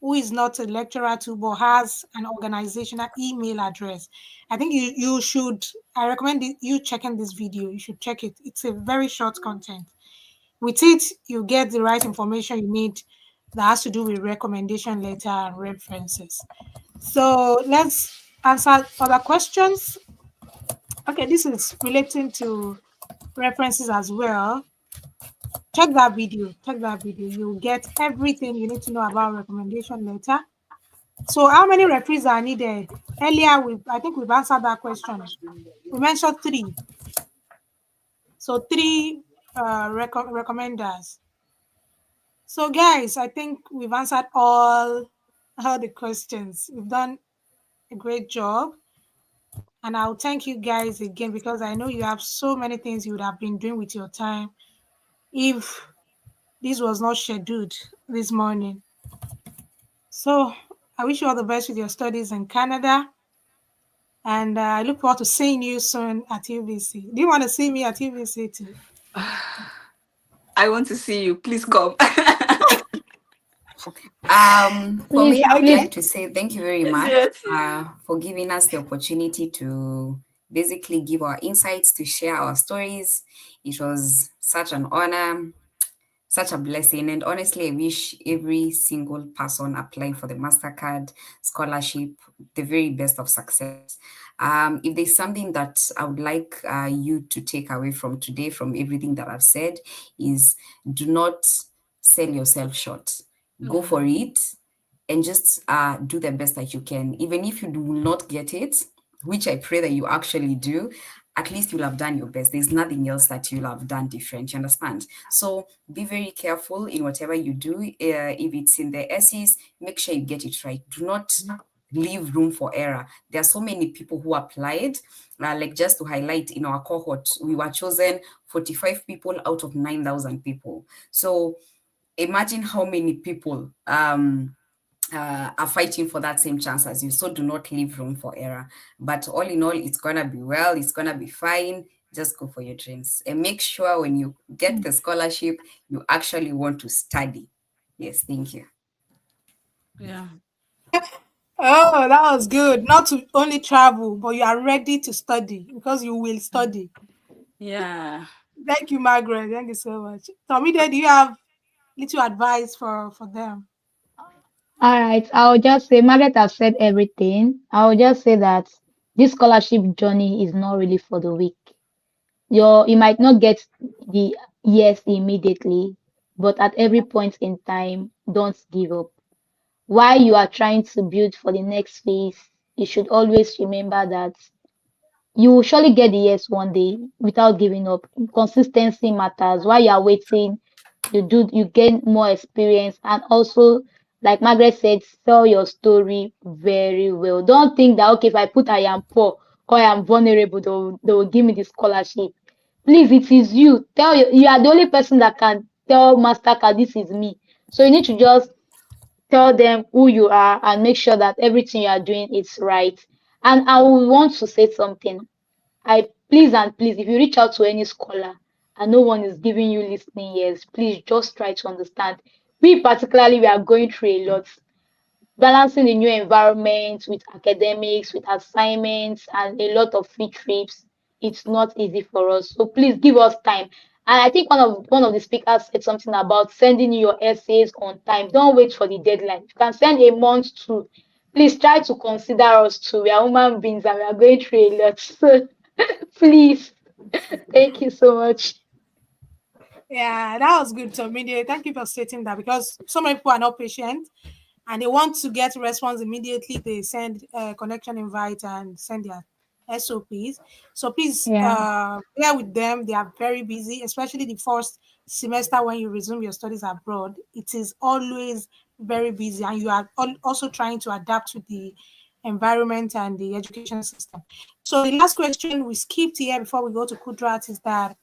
who is not a lecturer too, but has an organizational email address. I think you should, I recommend you checking this video. You should check it. It's a very short content. With it, you get the right information you need that has to do with recommendation letter and references. So let's answer other questions. Okay, this is relating to references as well. Check that video. Check that video. You'll get everything you need to know about recommendation letter. So how many referees are needed? Earlier, I think we've answered that question. We mentioned 3. So 3 recommenders. So guys, I think we've answered all the questions. We've done a great job. And I'll thank you guys again because I know you have so many things you would have been doing with your time if this was not scheduled this morning. So I wish you all the best with your studies in Canada. And I look forward to seeing you soon at UBC. Do you want to see me at UBC too? I want to see you. Please come. For me, I would please. like to say thank you very much Yes. for giving us the opportunity to basically give our insights, to share our stories. It was such an honor, such a blessing. And honestly, I wish every single person applying for the Mastercard scholarship the very best of success. If there's something that I would like you to take away from today, from everything that I've said, is do not sell yourself short. Go for it and just do the best that you can. Even if you do not get it, which I pray that you actually do, at least you'll have done your best. There's nothing else that you'll have done different. You understand? So be very careful in whatever you do. If it's in the essays, make sure you get it right. Do not leave room for error. There are so many people who applied. Like just to highlight, in our cohort, we were chosen 45 people out of 9,000 people. So imagine how many people are fighting for that same chance as you. So do not leave room for error. But all in all, it's gonna be well, it's gonna be fine. Just go for your dreams and make sure when you get the scholarship, you actually want to study. Yes, thank you. Yeah. Oh, that was good. Not to only travel, but you are ready to study because you will study. Yeah. Thank you, Margaret. Thank you so much. Tommy, do you have little advice for them? All right, I'll just say, Margaret has said everything. I'll just say that this scholarship journey is not really for the weak. You might not get the yes immediately, but at every point in time, don't give up. While you are trying to build for the next phase, you should always remember that you will surely get the yes one day without giving up. Consistency matters. While you are waiting, you gain more experience, and also, like Margaret said, sell your story very well. Don't think that okay, if I put I am poor or I am vulnerable, they will give me the scholarship. Please, it is you. You are the only person that can tell Mastercard this is me. So you need to just tell them who you are and make sure that everything you are doing is right. And I would want to say something. I please and please, if you reach out to any scholar and no one is giving you listening ears, please just try to understand. We are going through a lot, balancing the new environment with academics, with assignments, and a lot of free trips. It's not easy for us. So please give us time. And I think one of the speakers said something about sending you your essays on time. Don't wait for the deadline. You can send a month to. Please try to consider us too. We are human beings and we are going through a lot. So please, thank you so much. Yeah, that was good, Tommy. Thank you for stating that because so many people are not patient and they want to get response immediately. They send a connection invite and send their SOPs. So please Yeah. bear with them. They are very busy, especially the first semester when you resume your studies abroad. It is always very busy, and you are also trying to adapt to the environment and the education system. So the last question we skipped here before we go to Kudrat is that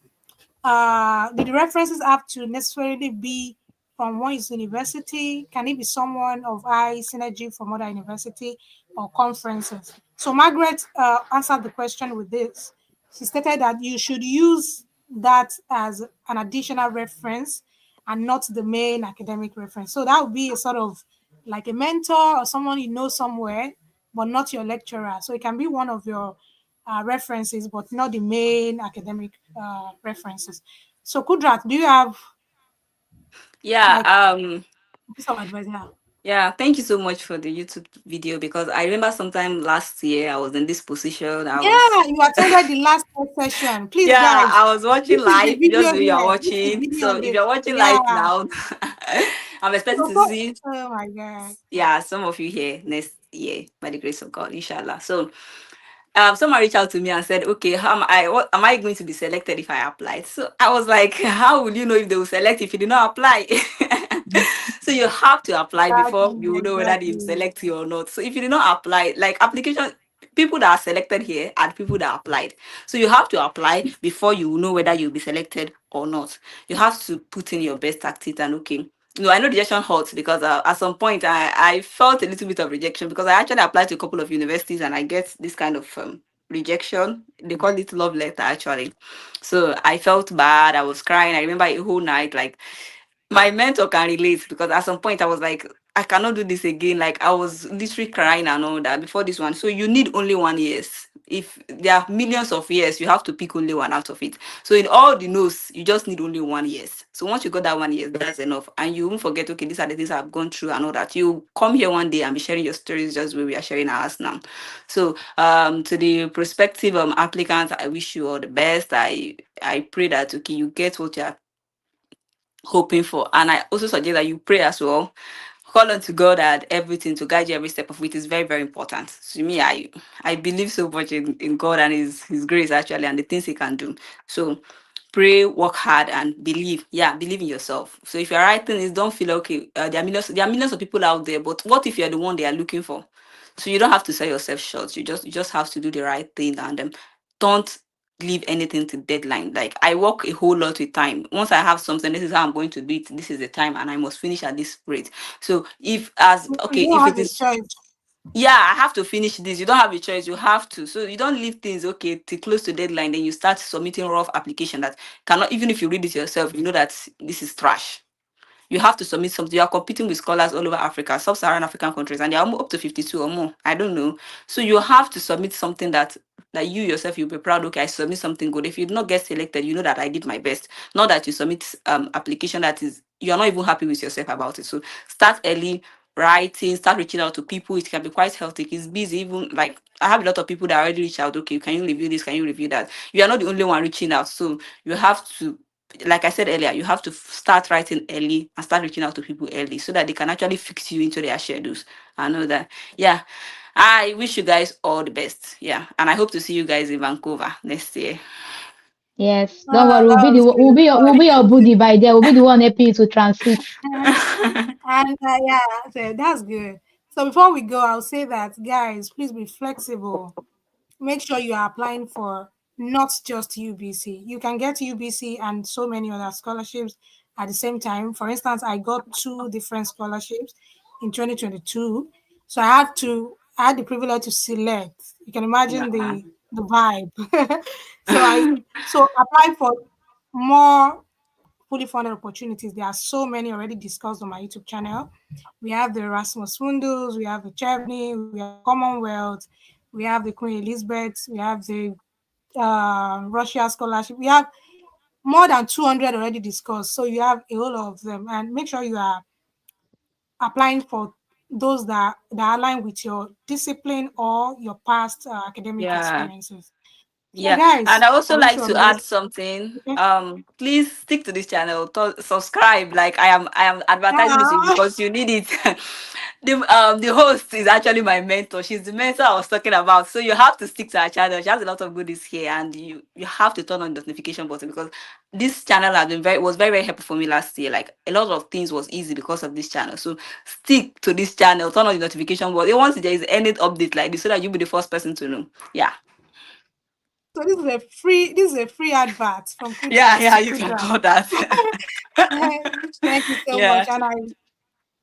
do the references have to necessarily be from one university? Can it be someone of high synergy from other university or conferences? So Margaret answered the question with this. She stated that you should use that as an additional reference and not the main academic reference. So that would be a sort of like a mentor or someone you know somewhere, but not your lecturer. So it can be one of your references, but not the main academic references. So Kudrat, do you have Yeah. like a piece of advice? Yeah. Yeah, thank you so much for the YouTube video, because I remember sometime last year I was in this position. I was Yeah, you attended the last session. Please, yeah, guys, I was watching this is the live just video the way you're here. This is the watching. video So on if the you're watching yeah. live now, I'm expecting to see Oh my god. some of you here next year by the grace of God, inshallah. So someone reached out to me and said, okay, how am I, what am I going to be selected if I applied? So I was like, how will you know if they will select if you did not apply? So you have to apply before Exactly, you will know whether they will exactly. select you or not. So if you did not apply, like application, people that are selected here are people that applied. So you have to apply before you will know whether you'll be selected or not. You have to put in your best tactics and okay. No, I know rejection hurts because at some point I felt a little bit of rejection because I actually applied to a couple of universities and I get this kind of rejection. They call it love letter actually. So I felt bad. I was crying. I remember a whole night like my mentor can relate because at some point I was like, I cannot do this again. Like I was literally crying and all that before this one. So you need only 1 years. If there are millions of years, you have to pick only one out of it. So in all the no's, you just need only 1 years. So once you got that 1 year, that's enough. And you won't forget, okay, these are the things I've gone through and all that. You come here one day and be sharing your stories just where we are sharing ours now. So to the prospective applicants, I wish you all the best. I pray that okay, you get what you are hoping for. And I also suggest that you pray as well. Call on to God and everything to guide you every step of it is very, very important. To me, I believe so much in God and his grace actually and the things he can do. So pray, work hard, and believe. Yeah, believe in yourself. So if you're writing this, don't feel okay. There are millions of people out there, but what if you're the one they are looking for? So you don't have to sell yourself short. You just have to do the right thing and don't leave anything to deadline. Like I work a whole lot with time. Once I have something, this is how I'm going to do it. This is the time, and I must finish at this rate. So if as You okay, don't if have it a is choice. yeah, I have to finish this. You don't have a choice. You have to. So you don't leave things okay till close to deadline. Then you start submitting rough application that cannot. Even if you read it yourself, you know that this is trash. You have to submit something. You are competing with scholars all over Africa, sub-Saharan African countries, and they are up to 52 or more. I don't know. So you have to submit something that you yourself you'll be proud. Okay, I submit something good. If you do not get selected, you know that I did my best. Not that you submit application that is you are not even happy with yourself about it. So start early, writing, start reaching out to people. It can be quite healthy. It's busy. Even like I have a lot of people that already reach out. Okay, can you review this? Can you review that? You are not the only one reaching out. So you have to like I said earlier, you have to start writing early and start reaching out to people early so that they can actually fix you into their schedules. I know that. Yeah. I wish you guys all the best. Yeah. And I hope to see you guys in Vancouver next year. Yes, don't Oh, worry. that was We'll be beautiful. we'll be your buddy by there. We'll be the one helping you to transit. And yeah, so that's good. So before we go, I'll say that guys, please be flexible. Make sure you are applying for not just UBC. You can get UBC and so many other scholarships at the same time. For instance, I got two different scholarships in 2022. So I had the privilege to select. You can imagine Yeah. the vibe. So apply for more fully funded opportunities. There are so many already discussed on my YouTube channel. We have the Erasmus Mundus, we have the Chevney, we have Commonwealth, we have the Queen Elizabeth, we have the Russia Scholarship. We have more than 200 already discussed. So you have a whole lot of them. And make sure you are applying for those that align with your discipline or your past academic Yeah. experiences. So, Yeah, and guys, I I also wish like you a to blessed. add something. Okay? Please stick to this channel. Subscribe. Like I am advertising this to you Ah, because you need it. The host is actually my mentor. She's the mentor I was talking about. So you have to stick to her channel. She has a lot of goodies here, and you have to turn on the notification button because this channel has been very very helpful for me last year. Like a lot of things was easy because of this channel. So stick to this channel. Turn on the notification button. Once there is any update like this, so that you'll be the first person to know. Yeah. so this is a free advert from Yeah, Kudrat yeah, to you can Kudrat. call that. Thank you so much, Yeah, and I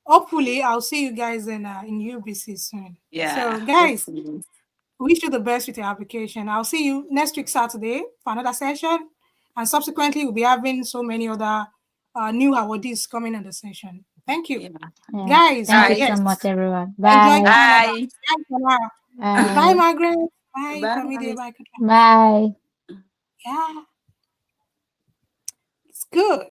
hopefully I'll see you guys in UBC soon. yeah. So, guys, Hopefully. wish you the best with your application. I'll see you next week Saturday for another session, and subsequently we'll be having so many other new awardees coming in the session. Thank you. Yeah. Yeah. Guys, Thank you yes. so much, everyone. Enjoy Bye. Canada. Bye. Bye for now. Bye, Bye. Margaret. Bye, Bye. Tomide. Bye. Bye. Yeah. It's good.